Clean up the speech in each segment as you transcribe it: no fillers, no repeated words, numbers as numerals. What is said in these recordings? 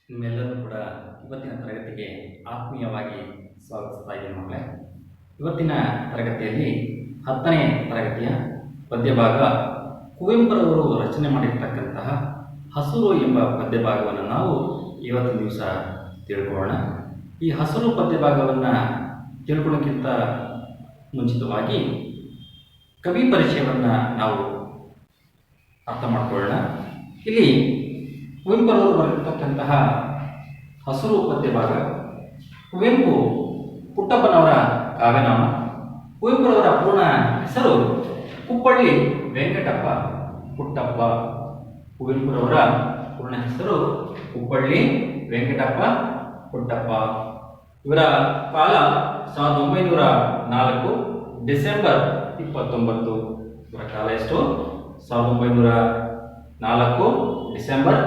ನಿಮ್ಮೆಲ್ಲರೂ ಕೂಡ ಇವತ್ತಿನ ತರಗತಿಗೆ ಆತ್ಮೀಯವಾಗಿ ಸ್ವಾಗತಿಸ್ತಾ ಇದ್ದೀನಿ ಮಕ್ಕಳೇ. ಇವತ್ತಿನ ತರಗತಿಯಲ್ಲಿ 10ನೇ ತರಗತಿಯ ಪದ್ಯಭಾಗ ಕುವೆಂಪುರವರು ರಚನೆ ಮಾಡಿರ್ತಕ್ಕಂತಹ ಹಸುರು ಎಂಬ ಪದ್ಯಭಾಗವನ್ನು ನಾವು ಇವತ್ತಿನ ದಿವಸ ತಿಳ್ಕೊಳ್ಳೋಣ. ಈ ಹಸುರು ಪದ್ಯಭಾಗವನ್ನು ತಿಳ್ಕೊಳ್ಳೋಕ್ಕಿಂತ ಮುಂಚಿತವಾಗಿ ಕವಿ ಪರಿಚಯವನ್ನು ನಾವು ಅರ್ಥ ಮಾಡಿಕೊಳ್ಳೋಣ. ಇಲ್ಲಿ ಕುವೆಂಪುರವರು ಬರೆದಿರ್ತಕ್ಕಂತಹ ಹಸುರು ಪದ್ಯಭಾಗ ಕುವೆಂಪು ಪುಟ್ಟಪ್ಪನವರ ಕಾವ್ಯನಾಮ. ಕುವೆಂಪುರವರ ಪೂರ್ಣ ಹೆಸರು ಕುಪ್ಪಳ್ಳಿ ವೆಂಕಟಪ್ಪ ಪುಟ್ಟಪ್ಪ. ಕುವೆಂಪುರವರ ಪೂರ್ಣ ಹೆಸರು ಕುಪ್ಪಳ್ಳಿ ವೆಂಕಟಪ್ಪ ಪುಟ್ಟಪ್ಪ. ಇವರ ಕಾಲ 1904 ಡಿಸೆಂಬರ್ 29. ಇವರ ಕಾಲ ಎಷ್ಟು? 1904 ಡಿಸೆಂಬರ್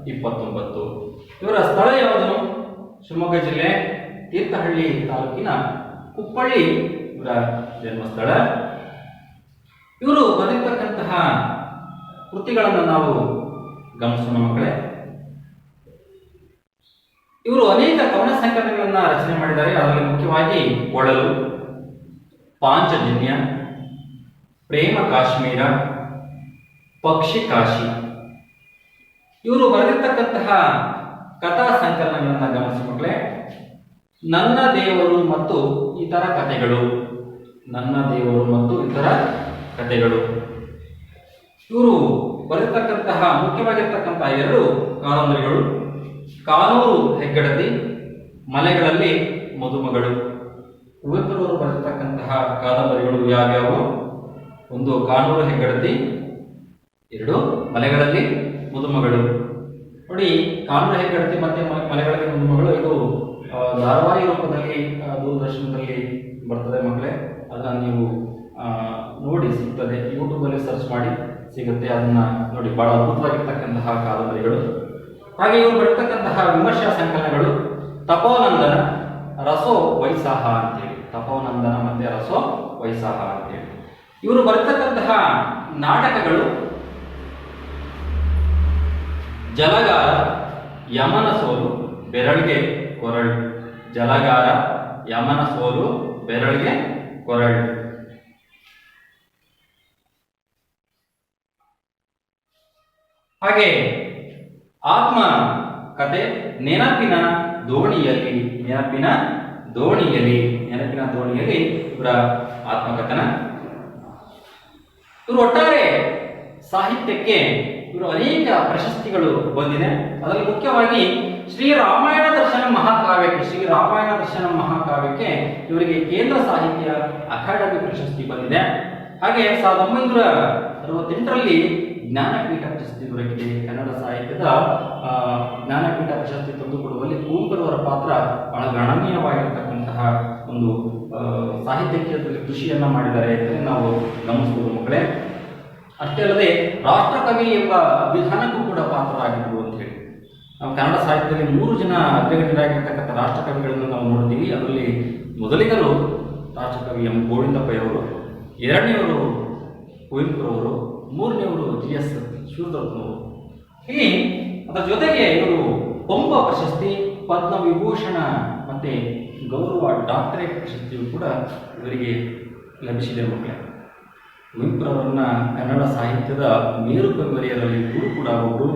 29. ಇವರ ಸ್ಥಳ ಯಾವುದು? ಶಿವಮೊಗ್ಗ ಜಿಲ್ಲೆ ತೀರ್ಥಹಳ್ಳಿ ತಾಲೂಕಿನ ಕುಪ್ಪಳ್ಳಿ ಇವರ ಜನ್ಮಸ್ಥಳ. ಇವರು ಬರೆದಿರ್ತಕ್ಕಂತಹ ಕೃತಿಗಳನ್ನು ನಾವು ಗಮನಿಸೋಣ ಮಕ್ಕಳೇ. ಇವರು ಅನೇಕ ಕವನ ಸಂಕಲನಗಳನ್ನು ರಚನೆ ಮಾಡಿದ್ದಾರೆ. ಅದರಲ್ಲಿ ಮುಖ್ಯವಾಗಿ ಕೊಳಲು, ಪಾಂಚಜನ್ಯ, ಪ್ರೇಮ ಕಾಶ್ಮೀರ, ಪಕ್ಷಿ ಕಾಶಿ. ಇವರು ಬರೆದಿರ್ತಕ್ಕಂತಹ ಕಥಾ ಸಂಕಲನಗಳನ್ನು ಗಮನಿಸಿ ಮಕ್ಕಳೇ. ನನ್ನ ದೇವರು ಮತ್ತು ಇತರ ಕಥೆಗಳು, ನನ್ನ ದೇವರು ಮತ್ತು ಇತರ ಕಥೆಗಳು. ಇವರು ಬರೆದಿರ್ತಕ್ಕಂತಹ ಮುಖ್ಯವಾಗಿರ್ತಕ್ಕಂತಹ 2 ಕಾದಂಬರಿಗಳು ಕಾನೂರು ಹೆಗ್ಗಡತಿ, ಮಲೆಗಳಲ್ಲಿ ಮದುಮಗಳು. ಕುವೆಂಪುರವರು ಬರೆದಿರ್ತಕ್ಕಂತಹ ಕಾದಂಬರಿಗಳು ಯಾವ್ಯಾವು? 1 ಕಾನೂರು ಹೆಗ್ಗಡತಿ, 2 ಮಲೆಗಳಲ್ಲಿ ಮದುಮಗಳು. ನೋಡಿ, ಕಾನೂರು ಹೆಗ್ಗಡತಿ ಮತ್ತೆ ಮಲೆಗಳಲ್ಲಿ ಮದುಮಗಳು ಇದು ಧಾರಾವಾಹಿ ರೂಪದಲ್ಲಿ ದೂರದರ್ಶನದಲ್ಲಿ ಬರ್ತದೆ ಮಕ್ಕಳೇ. ಅದನ್ನು ನೀವು ನೋಡಿ ಸಿಗ್ತದೆ, ಯೂಟ್ಯೂಬಲ್ಲಿ ಸರ್ಚ್ ಮಾಡಿ ಸಿಗುತ್ತೆ. ಅದನ್ನ ನೋಡಿ, ಬಹಳ ಅದ್ಭುತವಾಗಿರ್ತಕ್ಕಂತಹ ಕಾದಂಬರಿಗಳು. ಹಾಗೆ ಇವರು ಬರ್ತಕ್ಕಂತಹ ವಿಮರ್ಶಾ ಸಂಕಲನಗಳು ತಪೋನಂದನ, ರಸೋ ವೈಸಾಹ ಅಂತೇಳಿ. ತಪೋನಂದನ ಮತ್ತೆ ರಸೋ ವೈಸಾಹ ಅಂತೇಳಿ. ಇವರು ಬರ್ತಕ್ಕಂತಹ ನಾಟಕಗಳು ಜಲಗಾರ, ಯಮನ ಸೋಲು, ಬೆರಳಿಗೆ ಕೊರಳು. ಜಲಗಾರ, ಯಮನ ಸೋಲು, ಬೆರಳಿಗೆ ಕೊರಳು. ಹಾಗೆ ಆತ್ಮ ಕತೆ ನೆನಪಿನ ದೋಣಿಯಲ್ಲಿ, ನೆನಪಿನ ದೋಣಿಯಲ್ಲಿ, ನೆನಪಿನ ದೋಣಿಯಲ್ಲಿ ಇವರ ಆತ್ಮಕಥನ. ಇವರು ಒಟ್ಟಾರೆ ಸಾಹಿತ್ಯಕ್ಕೆ ಇವರು ಅನೇಕ ಪ್ರಶಸ್ತಿಗಳು ಬಂದಿದೆ. ಅದರಲ್ಲಿ ಮುಖ್ಯವಾಗಿ ಶ್ರೀರಾಮಾಯಣ ದರ್ಶನ ಮಹಾಕಾವ್ಯಕ್ಕೆ ಇವರಿಗೆ ಕೇಂದ್ರ ಸಾಹಿತ್ಯ ಅಕಾಡೆಮಿ ಪ್ರಶಸ್ತಿ ಬಂದಿದೆ. ಹಾಗೆ 1968ರಲ್ಲಿ ಜ್ಞಾನಪೀಠ ಪ್ರಶಸ್ತಿ ದೊರಕಿದೆ. ಕನ್ನಡ ಸಾಹಿತ್ಯದ ಜ್ಞಾನಪೀಠ ಪ್ರಶಸ್ತಿ ತಂದುಕೊಡುವಲ್ಲಿ ಕುವೆಂಪುರವರ ಪಾತ್ರ ಬಹಳ ಗಣನೀಯವಾಗಿರ್ತಕ್ಕಂತಹ ಒಂದು ಸಾಹಿತ್ಯ ಕ್ಷೇತ್ರದಲ್ಲಿ ಕೃಷಿಯನ್ನ ಮಾಡಿದ್ದಾರೆ ಅಂತ ನಾವು ಗಮನಿಸಬಹುದು ಮಕ್ಕಳೇ. ಅಷ್ಟೇ ಅಲ್ಲದೆ ರಾಷ್ಟ್ರಕವಿ ಎಂಬ ವಿಧಾನಕ್ಕೂ ಕೂಡ ಪಾತ್ರರಾಗಿದ್ರು ಅಂತ ಹೇಳಿ. ನಾವು ಕನ್ನಡ ಸಾಹಿತ್ಯದಲ್ಲಿ 3 ಜನ ಅಗ್ರಗಣ್ಯರಾಗಿರ್ತಕ್ಕಂಥ ರಾಷ್ಟ್ರಕವಿಗಳನ್ನು ನಾವು ನೋಡ್ತೀವಿ. ಅದರಲ್ಲಿ ಮೊದಲಿಗರು ರಾಷ್ಟ್ರಕವಿ ಎಂ ಗೋವಿಂದಪ್ಪಯ್ಯವರು, 2ನೇವರು ಕುವೆಂಪುರವರು, 3ನೇವರು GS ಶಿವರುದ್ರಪ್ಪನವರು. ಇಲ್ಲಿ ಅದರ ಜೊತೆಗೆ ಇವರು ಪಂಪ ಪ್ರಶಸ್ತಿ, ಪದ್ಮವಿಭೂಷಣ ಮತ್ತೆ ಗೌರವ ಡಾಕ್ಟರೇಟ್ ಪ್ರಶಸ್ತಿಯು ಕೂಡ ಇವರಿಗೆ ಲಭಿಸಿದೆ ಮಕ್ಕಳೇ. ಕುವೆಂಪುರವರನ್ನ ಕನ್ನಡ ಸಾಹಿತ್ಯದ ಮೇರು ಕವಿಯರಲ್ಲಿ ಇವರು ಕೂಡ ಒಬ್ಬರು.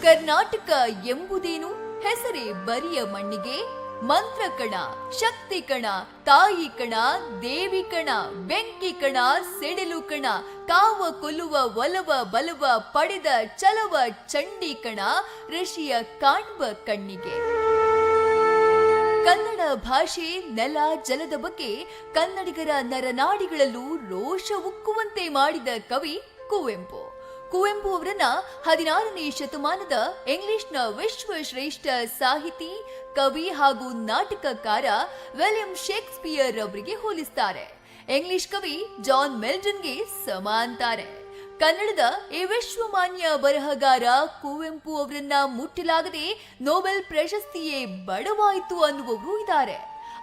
ಕರ್ನಾಟಕ ಎಂಬುದೇನು? ಹೆಸರೇ ಬರಿಯ ಮಣ್ಣಿಗೆ. ಮಂತ್ರ ಕಣ, ಶಕ್ತಿ ಕಣ, ತಾಯಿ ಕಣ, ದೇವಿ ಕಣ, ಬೆಂಕಿ ಕಣ, ಸಿಡಿಲು ಕಣ, ಕಾವ ಕೊಲ್ಲುವ ಒಲವ ಬಲವ ಪಡೆದ ಚಲವ ಚಂಡಿ ಕಣ, ಋಷಿಯ ಕಾಣ್ಬ ಕಣ್ಣಿಗೆ. ಕನ್ನಡ ಭಾಷೆ, ನೆಲ, ಜಲದ ಬಗ್ಗೆ ಕನ್ನಡಿಗರ ನರನಾಡಿಗಳಲ್ಲೂ ರೋಷ ಉಕ್ಕುವಂತೆ ಮಾಡಿದ ಕವಿ ಕುವೆಂಪು. ಕುವೆಂಪು ಅವರನ್ನ 16ನೇ ಶತಮಾನದ ಇಂಗ್ಲಿಷ್ನ ವಿಶ್ವಶ್ರೇಷ್ಠ ಸಾಹಿತಿ, ಕವಿ ಹಾಗೂ ನಾಟಕಕಾರ ವಿಲಿಯಂ ಶೇಕ್ಸ್ಪಿಯರ್ ಅವರಿಗೆ ಹೋಲಿಸ್ತಾರೆ. ಇಂಗ್ಲಿಷ್ ಕವಿ ಜಾನ್ ಮಿಲ್ಟನ್ಗೆ ಸಮ ಅಂತಾರೆ. ಕನ್ನಡದ ಈ ವಿಶ್ವಮಾನ್ಯ ಬರಹಗಾರ ಕುವೆಂಪು ಅವರನ್ನ ಮುಟ್ಟಲಾಗದೆ ನೊಬೆಲ್ ಪ್ರಶಸ್ತಿಯೇ ಬಡವಾಯಿತು ಅನ್ನುವವರು ಇದ್ದಾರೆ.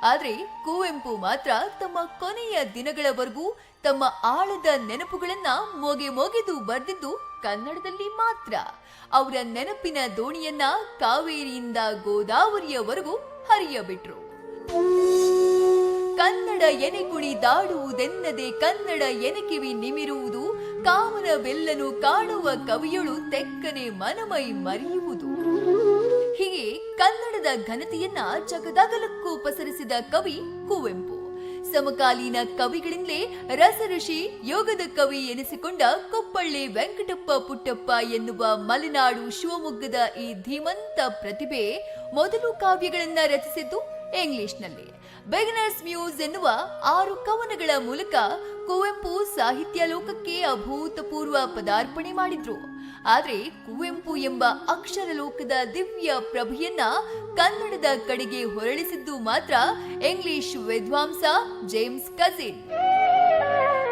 ಆದ್ರೆ ಕುವೆಂಪು ಮಾತ್ರ ತಮ್ಮ ಕೊನೆಯ ದಿನಗಳವರೆಗೂ ತಮ್ಮ ಆಳದ ನೆನಪುಗಳನ್ನ ಮೊಗೆದು ಬರೆದಿದ್ದು ಕನ್ನಡದಲ್ಲಿ ಮಾತ್ರ. ಅವರ ನೆನಪಿನ ದೋಣಿಯನ್ನ ಕಾವೇರಿಯಿಂದ ಗೋದಾವರಿಯವರೆಗೂ ಹರಿಯಬಿಟ್ರು. ಕನ್ನಡ ಎನೆ ಕುಣಿದಾಡುವುದೆನ್ನದೆ ಕನ್ನಡ ಎನೆ ಕಿವಿ ನಿಮಿರುವುದು, ಕಾಮನ ಬೆಲ್ಲನು ಕಾಣುವ ಕವಿಯಳು ತೆಕ್ಕನೆ ಮನಮೈ ಮರೆಯುವುದು. ಹೀಗೆ ಕನ್ನಡದ ಘನತೆಯನ್ನ ಜಗದಗಲಕ್ಕೂ ಪಸರಿಸಿದ ಕವಿ ಕುವೆಂಪು. ಸಮಕಾಲೀನ ಕವಿಗಳಿಂದಲೇ ರಸಋಷಿ, ಯೋಗದ ಕವಿ ಎನಿಸಿಕೊಂಡ ಕೊಪ್ಪಳ್ಳಿ ವೆಂಕಟಪ್ಪ ಪುಟ್ಟಪ್ಪ ಎನ್ನುವ ಮಲೆನಾಡು ಶಿವಮೊಗ್ಗದ ಈ ಧೀಮಂತ ಪ್ರತಿಭೆ ಮೊದಲು ಕಾವ್ಯಗಳನ್ನ ರಚಿಸಿದ್ದು ಇಂಗ್ಲಿಷ್ನಲ್ಲಿ. ಬಿಗಿನರ್ಸ್ ಮ್ಯೂಸ್ ಎನ್ನುವ 6 ಕವನಗಳ ಮೂಲಕ ಕುವೆಂಪು ಸಾಹಿತ್ಯ ಲೋಕಕ್ಕೆ ಅಭೂತಪೂರ್ವ ಪದಾರ್ಪಣೆ ಮಾಡಿದ್ರು. ಆದ್ರೆ ಕುವೆಂಪು ಎಂಬ ಅಕ್ಷರ ಲೋಕದ ದಿವ್ಯ ಪ್ರಭೆಯನ್ನ ಕನ್ನಡದ ಕಡೆಗೆ ಹೊರಳಿಸಿದ್ದು ಮಾತ್ರ ಇಂಗ್ಲಿಷ್ ವಿದ್ವಾಂಸ ಜೇಮ್ಸ್ ಕಜಿನ್.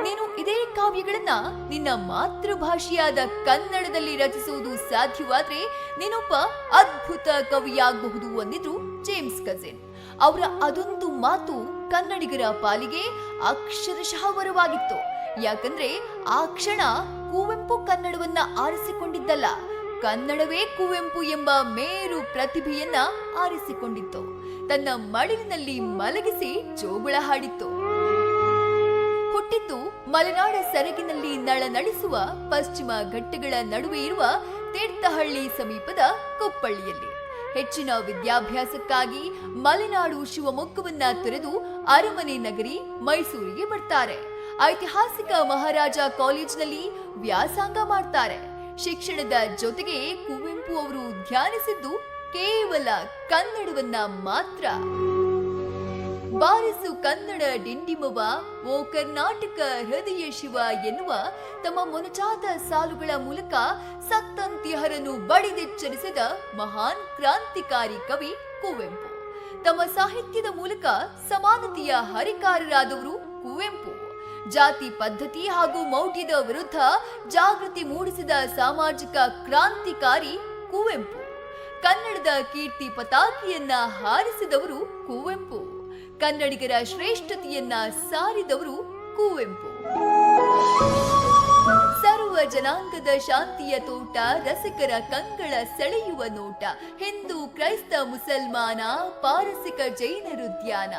ನೀನು ಇದೇ ಕಾವ್ಯಗಳನ್ನ ನಿನ್ನ ಮಾತೃಭಾಷೆಯಾದ ಕನ್ನಡದಲ್ಲಿ ರಚಿಸುವುದು ಸಾಧ್ಯವಾದ್ರೆ ನೀನೊಬ್ಬ ಅದ್ಭುತ ಕವಿಯಾಗಬಹುದು ಅಂದಿದ್ರು ಜೇಮ್ಸ್ ಕಜಿನ್. ಅವರ ಅದೊಂದು ಮಾತು ಕನ್ನಡಿಗರ ಪಾಲಿಗೆ ಅಕ್ಷರಶಃ ವರವಾಗಿತ್ತು. ಯಾಕಂದ್ರೆ ಆ ಕ್ಷಣ ಕುವೆಂಪು ಕನ್ನಡವನ್ನ ಆರಿಸಿಕೊಂಡಿದ್ದಲ್ಲ, ಕನ್ನಡವೇ ಕುವೆಂಪು ಎಂಬ ಮೇರು ಪ್ರತಿಭೆಯನ್ನ ಆರಿಸಿಕೊಂಡಿತ್ತು. ತನ್ನ ಮಡಿಲಿನಲ್ಲಿ ಮಲಗಿಸಿ ಜೋಗುಳ ಹಾಡಿತ್ತು. ಹುಟ್ಟಿದ್ದು ಮಲೆನಾಡ ಸೆರಗಿನಲ್ಲಿ ನಳನಳಿಸುವ ಪಶ್ಚಿಮ ಘಟ್ಟಗಳ ನಡುವೆ ಇರುವ ತೀರ್ಥಹಳ್ಳಿ ಸಮೀಪದ ಕೊಪ್ಪಳ್ಳಿಯಲ್ಲಿ. ಹೆಚ್ಚಿನ ವಿದ್ಯಾಭ್ಯಾಸಕ್ಕಾಗಿ ಮಲೆನಾಡು ಶಿವಮೊಗ್ಗವನ್ನ ತೊರೆದು ಅರಮನೆ ನಗರಿ ಮೈಸೂರಿಗೆ ಬರ್ತಾರೆ. ಐತಿಹಾಸಿಕ ಮಹಾರಾಜ ಕಾಲೇಜಿನಲ್ಲಿ ವ್ಯಾಸಂಗ ಮಾಡ್ತಾರೆ. ಶಿಕ್ಷಣದ ಜೊತೆಗೆ ಕುವೆಂಪು ಅವರು ಧ್ಯಾನಿಸಿದ್ದು ಕೇವಲ ಕನ್ನಡವನ್ನ ಮಾತ್ರ. ಬಾರಿಸು ಕನ್ನಡ ಡಿಂಡಿಮವ, ಓ ಕರ್ನಾಟಕ ಹೃದಯ ಶಿವ ಎನ್ನುವ ತಮ್ಮ ಮೊನಚಾದ ಸಾಲುಗಳ ಮೂಲಕ ಸತ್ತಂತಿಹರನ್ನು ಬಡಿದೆಚ್ಚರಿಸಿದ ಮಹಾನ್ ಕ್ರಾಂತಿಕಾರಿ ಕವಿ ಕುವೆಂಪು. ತಮ್ಮ ಸಾಹಿತ್ಯದ ಮೂಲಕ ಸಮಾನತೆಯ ಹರಿಕಾರರಾದವರು ಕುವೆಂಪು. ಜಾತಿ ಪದ್ಧತಿ ಹಾಗೂ ಮೌಢ್ಯದ ವಿರುದ್ಧ ಜಾಗೃತಿ ಮೂಡಿಸಿದ ಸಾಮಾಜಿಕ ಕ್ರಾಂತಿಕಾರಿ ಕುವೆಂಪು. ಕನ್ನಡದ ಕೀರ್ತಿ ಪತಾಕೆಯನ್ನ ಹಾರಿಸಿದವರು ಕುವೆಂಪು. ಕನ್ನಡಿಗರ ಶ್ರೇಷ್ಠತೆಯನ್ನ ಸಾರಿದವರು ಕುವೆಂಪು. ಸರ್ವ ಜನಾಂಗದ ಶಾಂತಿಯ ತೋಟ, ರಸಿಕರ ಕಂಗಳ ಸೆಳೆಯುವ ನೋಟ, ಹಿಂದೂ ಕ್ರೈಸ್ತ ಮುಸಲ್ಮಾನ, ಪಾರಸಿಕ ಜೈನರು ಧ್ಯಾನ,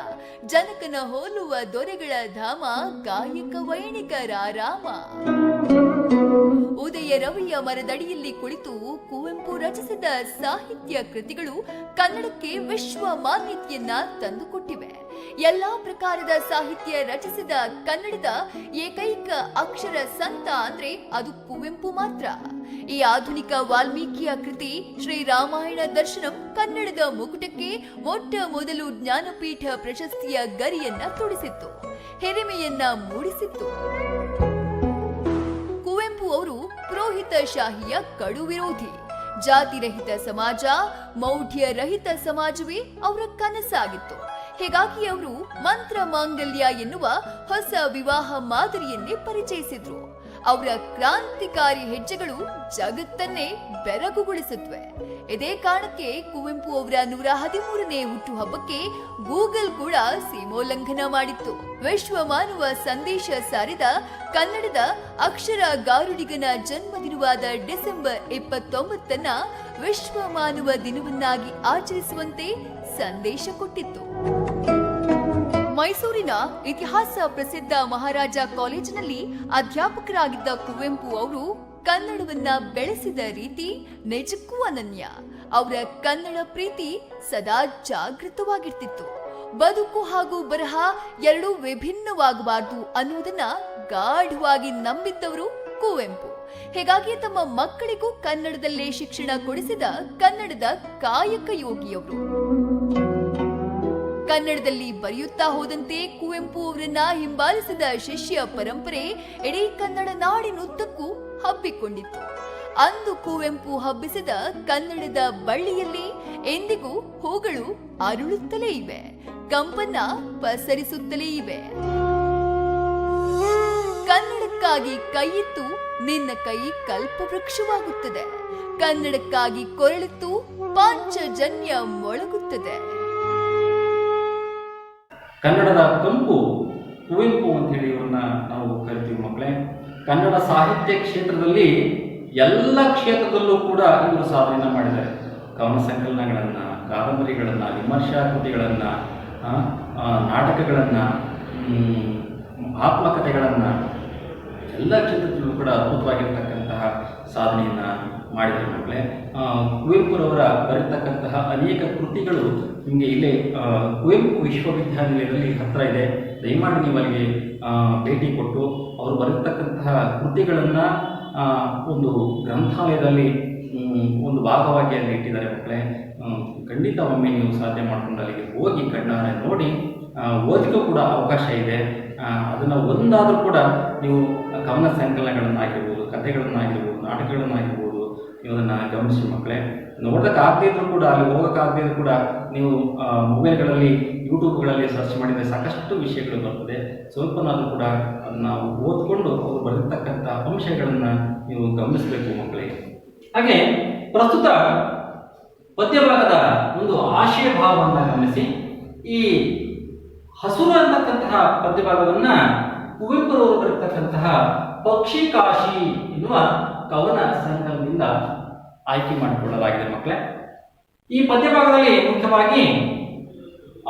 ಜನಕನ ಹೋಲುವ ದೊರೆಗಳ ಧಾಮ, ಗಾಯಕ ವೈಣಿಕರ ರಾಮ. ಉದಯ ರವಿಯ ಮರದಡಿಯಲ್ಲಿ ಕುಳಿತು ಕುವೆಂಪು ರಚಿಸಿದ ಸಾಹಿತ್ಯ ಕೃತಿಗಳು ಕನ್ನಡಕ್ಕೆ ವಿಶ್ವ ಮಾನ್ಯತೆಯನ್ನ ತಂದುಕೊಟ್ಟಿವೆ. ಎಲ್ಲಾ ಪ್ರಕಾರದ ಸಾಹಿತ್ಯ ರಚಿಸಿದ ಕನ್ನಡದ ಏಕೈಕ ಅಕ್ಷರ ಸಂತ ಅಂದ್ರೆ ಅದು ಕುವೆಂಪು ಮಾತ್ರ. ಈ ಆಧುನಿಕ ವಾಲ್ಮೀಕಿಯ ಕೃತಿ ಶ್ರೀ ರಾಮಾಯಣ ದರ್ಶನಂ ಕನ್ನಡದ ಮುಕುಟಕ್ಕೆ ಮೊಟ್ಟ ಮೊದಲು ಜ್ಞಾನಪೀಠ ಪ್ರಶಸ್ತಿಯ ಗರಿಯನ್ನ ತೊಡಿಸಿತ್ತು, ಹಿರಿಮೆಯನ್ನ ಮೂಡಿಸಿತ್ತು. ಕುವೆಂಪು ಅವರು ಪುರೋಹಿತ ಶಾಹಿಯ ಕಡು ವಿರೋಧಿ. ಜಾತಿರಹಿತ ಸಮಾಜ, ಮೌಢ್ಯ ರಹಿತ ಸಮಾಜವೇ ಅವರ ಕನಸಾಗಿತ್ತು. ಹೀಗಾಗಿ ಅವರು ಮಂತ್ರ ಮಾಂಗಲ್ಯ ಎನ್ನುವ ಹೊಸ ವಿವಾಹ ಮಾದರಿಯನ್ನೇ ಪರಿಚಯಿಸಿದ್ರು. ಅವರ ಕ್ರಾಂತಿಕಾರಿ ಹೆಜ್ಜೆಗಳು ಜಗತ್ತನ್ನೇ ಬೆರಗುಗೊಳಿಸುತ್ತವೆ. ಇದೇ ಕಾರಣಕ್ಕೆ ಕುವೆಂಪು ಅವರ 113ನೇ ಹುಟ್ಟುಹಬ್ಬಕ್ಕೆ ಗೂಗಲ್ ಕೂಡ ಸೀಮೋಲ್ಲಂಘನ ಮಾಡಿತ್ತು. ವಿಶ್ವ ಮಾನವ ಸಂದೇಶ ಸಾರಿದ ಕನ್ನಡದ ಅಕ್ಷರ ಗಾರುಡಿಗನ ಜನ್ಮದಿನವಾದ ಡಿಸೆಂಬರ್ 29ನ್ನ ವಿಶ್ವ ಮಾನವ ದಿನವನ್ನಾಗಿ ಆಚರಿಸುವಂತೆ ಸಂದೇಶ ಕೊಟ್ಟಿತ್ತು. ಮೈಸೂರಿನ ಇತಿಹಾಸ ಪ್ರಸಿದ್ಧ ಮಹಾರಾಜ ಕಾಲೇಜಿನಲ್ಲಿ ಅಧ್ಯಾಪಕರಾಗಿದ್ದ ಕುವೆಂಪು ಅವರು ಕನ್ನಡವನ್ನ ಬೆಳೆಸಿದ ರೀತಿ ನಿಜಕ್ಕೂ ಅನನ್ಯ. ಅವರ ಕನ್ನಡ ಪ್ರೀತಿ ಸದಾ ಜಾಗೃತವಾಗಿರ್ತಿತ್ತು. ಬದುಕು ಹಾಗೂ ಬರಹ ಎರಡೂ ವಿಭಿನ್ನವಾಗಬಾರದು ಅನ್ನುವುದನ್ನ ಗಾಢವಾಗಿ ನಂಬಿದ್ದವರು ಕುವೆಂಪು. ಹೀಗಾಗಿ ತಮ್ಮ ಮಕ್ಕಳಿಗೂ ಕನ್ನಡದಲ್ಲೇ ಶಿಕ್ಷಣ ಕೊಡಿಸಿದ ಕನ್ನಡದ ಕಾಯಕ ಯೋಗಿಯವರು. ಕನ್ನಡದಲ್ಲಿ ಬರೆಯುತ್ತಾ ಹೋದಂತೆ ಕುವೆಂಪು ಅವರನ್ನ ಹಿಂಬಾಲಿಸಿದ ಶಿಷ್ಯ ಪರಂಪರೆ ಇಡೀ ಕನ್ನಡ ನಾಡಿನುದ್ದಕ್ಕೂ ಹಬ್ಬಿಕೊಂಡಿತ್ತು. ಅಂದು ಕುವೆಂಪು ಹಬ್ಬಿಸಿದ ಕನ್ನಡದ ಬಳ್ಳಿಯಲ್ಲಿ ಎಂದಿಗೂ ಹೂಗಳು ಅರಳುತ್ತಲೇ ಇವೆ, ಕಂಪನ್ನ ಪಸರಿಸುತ್ತಲೇ ಇವೆ. ಕನ್ನಡಕ್ಕಾಗಿ ಕೈಯಿತ್ತು ನಿನ್ನ ಕೈ ಕಲ್ಪವೃಕ್ಷವಾಗುತ್ತದೆ, ಕನ್ನಡಕ್ಕಾಗಿ ಕೊರಳಿತ್ತು ಪಾಂಚಜನ್ಯ ಮೊಳಗುತ್ತದೆ. ಕನ್ನಡದ ಕಂಪು ಕುವೆಂಪು ಅಂತೇಳಿ ಇವ್ರನ್ನ ನಾವು ಕರಿತೀವಿ ಮಕ್ಕಳೇ. ಕನ್ನಡ ಸಾಹಿತ್ಯ ಕ್ಷೇತ್ರದಲ್ಲಿ ಎಲ್ಲ ಕ್ಷೇತ್ರದಲ್ಲೂ ಕೂಡ ಇವರು ಸಾಧನೆಯನ್ನು ಮಾಡಿದ್ದಾರೆ. ಕವನ ಸಂಕಲನಗಳನ್ನು, ಕಾದಂಬರಿಗಳನ್ನು, ವಿಮರ್ಶಾ ಕೃತಿಗಳನ್ನು, ನಾಟಕಗಳನ್ನು, ಆತ್ಮಕಥೆಗಳನ್ನು ಎಲ್ಲ ಕ್ಷೇತ್ರದಲ್ಲೂ ಕೂಡ ಅದ್ಭುತವಾಗಿರ್ತಕ್ಕಂತಹ ಸಾಧನೆಯನ್ನು ಮಾಡಿದ್ದಾರೆ ಮಕ್ಕಳೇ. ಕುವೆಂಪುರವರ ಬರೆತಕ್ಕಂತಹ ಅನೇಕ ಕೃತಿಗಳು ನಿಮಗೆ ಇಲ್ಲೇ ಕುವೆಂಪು ವಿಶ್ವವಿದ್ಯಾನಿಲಯದಲ್ಲಿ ಹತ್ತಿರ ಇದೆ. ದಯಮಾಡಿ ನೀವು ಅಲ್ಲಿಗೆ ಭೇಟಿ ಕೊಟ್ಟು ಅವರು ಬರೆತಕ್ಕಂತಹ ಕೃತಿಗಳನ್ನು ಒಂದು ಗ್ರಂಥಾಲಯದಲ್ಲಿ ಒಂದು ಭಾಗವಾಗಿ ಅಲ್ಲಿ ಇಟ್ಟಿದ್ದಾರೆ ಮಕ್ಕಳೇ. ಖಂಡಿತ ಒಮ್ಮೆ ನೀವು ಸಾಧ್ಯ ಮಾಡಿಕೊಂಡು ಅಲ್ಲಿಗೆ ಹೋಗಿ ಕಣ್ಣಾರೆ ನೋಡಿ ಓದಿಗೂ ಕೂಡ ಅವಕಾಶ ಇದೆ. ಅದನ್ನು ಒಂದಾದರೂ ಕೂಡ ನೀವು ಕವನ ಸಂಕಲನಗಳನ್ನಾಗಿರ್ಬೋದು, ಕಥೆಗಳನ್ನಾಗಿರ್ಬೋದು, ನಾಟಕಗಳನ್ನಾಗಿರ್ಬೋದು, ನೀವು ಅದನ್ನು ಗಮನಿಸಿ ಮಕ್ಕಳೇ. ನೋಡೋಕ್ಕಾಗದೇ ಇದ್ರೂ ಕೂಡ, ಅಲ್ಲಿ ಹೋಗೋಕ್ಕಾಗದೇ ಇದ್ರೂ ಕೂಡ ನೀವು ಮೊಬೈಲ್ಗಳಲ್ಲಿ, ಯೂಟ್ಯೂಬ್ಗಳಲ್ಲಿ ಸರ್ಚ್ ಮಾಡಿದರೆ ಸಾಕಷ್ಟು ವಿಷಯಗಳು ಬರ್ತದೆ. ಸ್ವಲ್ಪನಾದರೂ ಕೂಡ ಅದನ್ನು ಓದ್ಕೊಂಡು ಅವರು ಬರೆದಿರ್ತಕ್ಕಂಥ ಅಂಶಗಳನ್ನು ನೀವು ಗಮನಿಸಬೇಕು ಮಕ್ಕಳಿಗೆ. ಹಾಗೆ ಪ್ರಸ್ತುತ ಪದ್ಯಭಾಗದ ಒಂದು ಆಶಯ ಭಾವವನ್ನು ಗಮನಿಸಿ. ಈ ಹಸುರು ಅಂತಕ್ಕಂತಹ ಪದ್ಯಭಾಗವನ್ನು ಕುವೆಂಪುರವರು ಬರೆತಕ್ಕಂತಹ ಪಕ್ಷಿ ಕಾಶಿ ಎನ್ನುವ ಕವನ ಸಂಕಲನದಿಂದ ಆಯ್ಕೆ ಮಾಡಿಕೊಳ್ಳಲಾಗಿದೆ ಮಕ್ಕಳೇ. ಈ ಪದ್ಯಭಾಗದಲ್ಲಿ ಮುಖ್ಯವಾಗಿ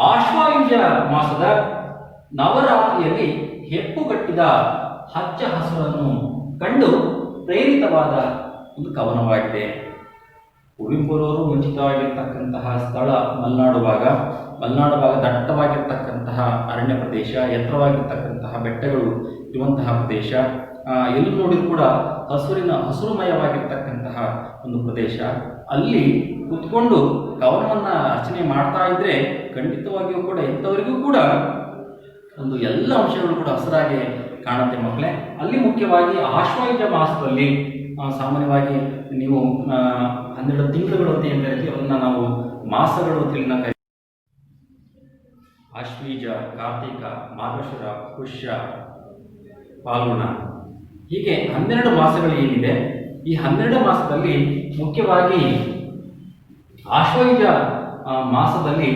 ಆಶ್ವಾಯುಜ ಮಾಸದ ನವರಾತ್ರಿಯಲ್ಲಿ ಹೆಪ್ಪುಗಟ್ಟಿದ ಹಚ್ಚ ಹಸುರನ್ನು ಕಂಡು ಪ್ರೇರಿತವಾದ ಒಂದು ಕವನವಾಗಿದೆ. ಕುವೆಂಪುರವರು ಮುಂಚಿತವಾಗಿರ್ತಕ್ಕಂತಹ ಸ್ಥಳ ಮಲೆನಾಡು ಭಾಗ ದಟ್ಟವಾಗಿರ್ತಕ್ಕಂತಹ ಅರಣ್ಯ ಪ್ರದೇಶ, ಎತ್ತರವಾಗಿರ್ತಕ್ಕಂತಹ ಬೆಟ್ಟಗಳು ಇರುವಂತಹ ಪ್ರದೇಶ, ಎಲ್ಲೂ ನೋಡಿದ್ರು ಕೂಡ ಹಸುರುಮಯವಾಗಿರ್ತಕ್ಕಂತಹ ಒಂದು ಪ್ರದೇಶ. ಅಲ್ಲಿ ಕುತ್ಕೊಂಡು ಕವನವನ್ನು ರಚನೆ ಮಾಡ್ತಾ ಇದ್ರೆ ಖಂಡಿತವಾಗಿಯೂ ಕೂಡ ಎಂಥವರಿಗೂ ಕೂಡ ಒಂದು ಎಲ್ಲ ಅಂಶಗಳು ಕೂಡ ಹಸಿರಾಗಿ ಕಾಣುತ್ತೆ ಮಕ್ಕಳೇ. ಅಲ್ಲಿ ಮುಖ್ಯವಾಗಿ ಆಶ್ವಾಯುಜ ಮಾಸದಲ್ಲಿ ಸಾಮಾನ್ಯವಾಗಿ ನೀವು 12 ತಿಂಗಳುಗಳು ಅಂತ ಏನು ಕರಿತೀವಿ, ಅದನ್ನು ನಾವು ಮಾಸಗಳು ಅಂತ ಆಶ್ವೀಜ, ಕಾರ್ತಿಕ, ಮಾರ್ಗಶಿರ, ಪುಷ್ಯ, ಫಾಲ್ಗುಣ, ಹೀಗೆ 12 ಮಾಸಗಳು ಏನಿದೆ. ಈ 12 ಮಾಸದಲ್ಲಿ ಮುಖ್ಯವಾಗಿ ಆಶ್ವಯುಜ ಮಾಸದಲ್ಲಿ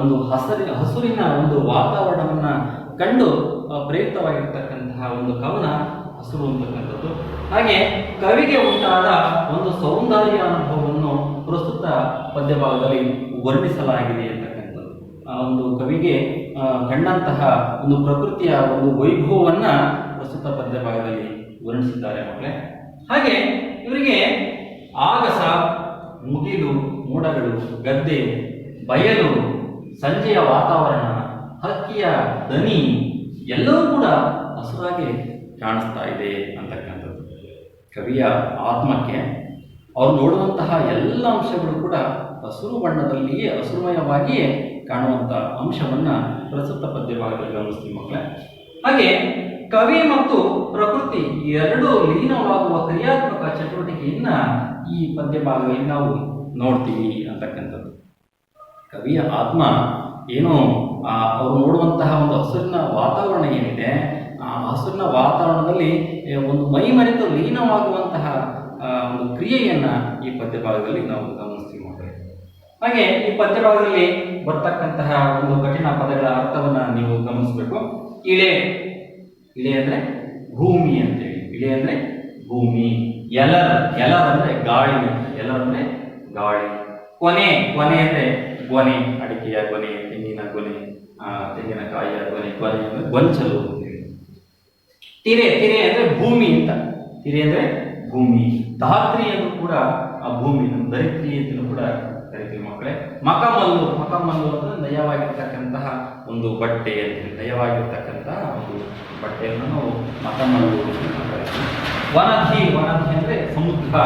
ಒಂದು ಹಸುರಿನ ಒಂದು ವಾತಾವರಣವನ್ನು ಕಂಡು ಪ್ರೇರಿತವಾಗಿರ್ತಕ್ಕಂತಹ ಒಂದು ಕವನ ಹಸುರು ಅಂತಕ್ಕಂಥದ್ದು. ಹಾಗೆ ಕವಿಗೆ ಉಂಟಾದ ಒಂದು ಸೌಂದರ್ಯ ಅನುಭವವನ್ನು ಪ್ರಸ್ತುತ ಪದ್ಯಭಾಗದಲ್ಲಿ ವರ್ಣಿಸಲಾಗಿದೆ ಅಂತಕ್ಕಂಥದ್ದು. ಒಂದು ಕವಿಗೆ ಕಂಡಂತಹ ಒಂದು ಪ್ರಕೃತಿಯ ಒಂದು ವೈಭವವನ್ನು ಪ್ರಸ್ತುತ ಪದ್ಯಭಾಗದಲ್ಲಿ ವರ್ಣಿಸಿದ್ದಾರೆ ಮಕ್ಕಳೇ. ಹಾಗೆ ಇವರಿಗೆ ಆಗಸ, ಮುಗಿಲು, ಮೋಡಗಳು, ಗದ್ದೆ, ಬಯಲು, ಸಂಜೆಯ ವಾತಾವರಣ, ಹಕ್ಕಿಯ ದನಿ ಎಲ್ಲವೂ ಕೂಡ ಹಸುರಾಗಿ ಕಾಣಿಸ್ತಾ ಇದೆ ಅಂತಕ್ಕಂಥದ್ದು. ಕವಿಯ ಆತ್ಮಕ್ಕೆ ಅವರು ನೋಡುವಂತಹ ಎಲ್ಲ ಅಂಶಗಳು ಕೂಡ ಹಸುರು ಬಣ್ಣದಲ್ಲಿಯೇ, ಹಸುರುಮಯವಾಗಿಯೇ ಕಾಣುವಂಥ ಅಂಶವನ್ನು ಪ್ರಸ್ತುತ ಪದ್ಯಭಾಗದಲ್ಲಿ ಗಮನಿಸ್ತೀವಿ ಮಕ್ಕಳೇ. ಹಾಗೆ ಕವಿ ಮತ್ತು ಪ್ರಕೃತಿ ಎರಡೂ ಲೀನವಾಗುವ ಕ್ರಿಯಾತ್ಮಕ ಚಟುವಟಿಕೆಯನ್ನು ಈ ಪದ್ಯಭಾಗದಲ್ಲಿ ನಾವು ನೋಡ್ತೀವಿ ಅಂತಕ್ಕಂಥದ್ದು. ಕವಿಯ ಆತ್ಮ ಏನು ಅವರು ನೋಡುವಂತಹ ಒಂದು ಹಸುರಿನ ವಾತಾವರಣ ಏನಿದೆ, ಆ ಹಸುರಿನ ವಾತಾವರಣದಲ್ಲಿ ಒಂದು ಮೈಮರೆತು ಲೀನವಾಗುವಂತಹ ಒಂದು ಕ್ರಿಯೆಯನ್ನು ಈ ಪದ್ಯಭಾಗದಲ್ಲಿ ನಾವು ಗಮನಿಸ್ತೀವಿ ಮಕ್ಕಳೇ. ಹಾಗೆ ಈ ಪದ್ಯಭಾಗದಲ್ಲಿ ಬರ್ತಕ್ಕಂತಹ ಒಂದು ಕಠಿಣ ಪದಗಳ ಅರ್ಥವನ್ನು ನೀವು ಗಮನಿಸಬೇಕು. ಇಳೆ, ಇಳೆ ಅಂದರೆ ಭೂಮಿ ಅಂತೇಳಿ, ಇಳೆ ಅಂದರೆ ಭೂಮಿ. ಎಲರ್ ಅಂದರೆ ಗಾಳಿ, ಎಲರ್ ಅಂದರೆ ಗಾಳಿ. ಕೊನೆ, ಕೊನೆ ಅಂದರೆ ಗೊನೆ, ಅಡಿಕೆಯ ಗೊನೆ, ತೆಂಗಿನ ಗೊನೆ, ತೆಂಗಿನಕಾಯಿಯ ಗೊನೆ, ಕೊನೆ ಅಂದರೆ ಗೊಂಚಲು ಅಂತೇಳಿ. ತಿರೆ, ತಿರೆ ಅಂದರೆ ಭೂಮಿ ಅಂತ, ತಿರೆ ಅಂದರೆ ಭೂಮಿ. ಧಾತ್ರಿ ಎಂದು ಕೂಡ ಆ ಭೂಮಿ, ಧರಿತ್ರಿ ಅಂತಲೂ ಕೂಡ ಕರಿತೀವಿ ಮಕ್ಕಳೇ. ಮಕಮಲ್ಲು, ಮಕಮಲ್ಲು ಅಂದರೆ ನಯವಾಗಿರ್ತಕ್ಕಂತಹ ಒಂದು ಬಟ್ಟೆ ಅಂತೇಳಿ, ನಯವಾಗಿರ್ತಕ್ಕಂತಹ ಒಂದು ಬಟ್ಟೆಯನ್ನು ನಾವು ಮಕಮಲ್ಲು ಅಂತ ಕರಿತೀವಿ. ವನಧಿ, ವನಧಿ ಅಂದರೆ ಸಮುದ್ರ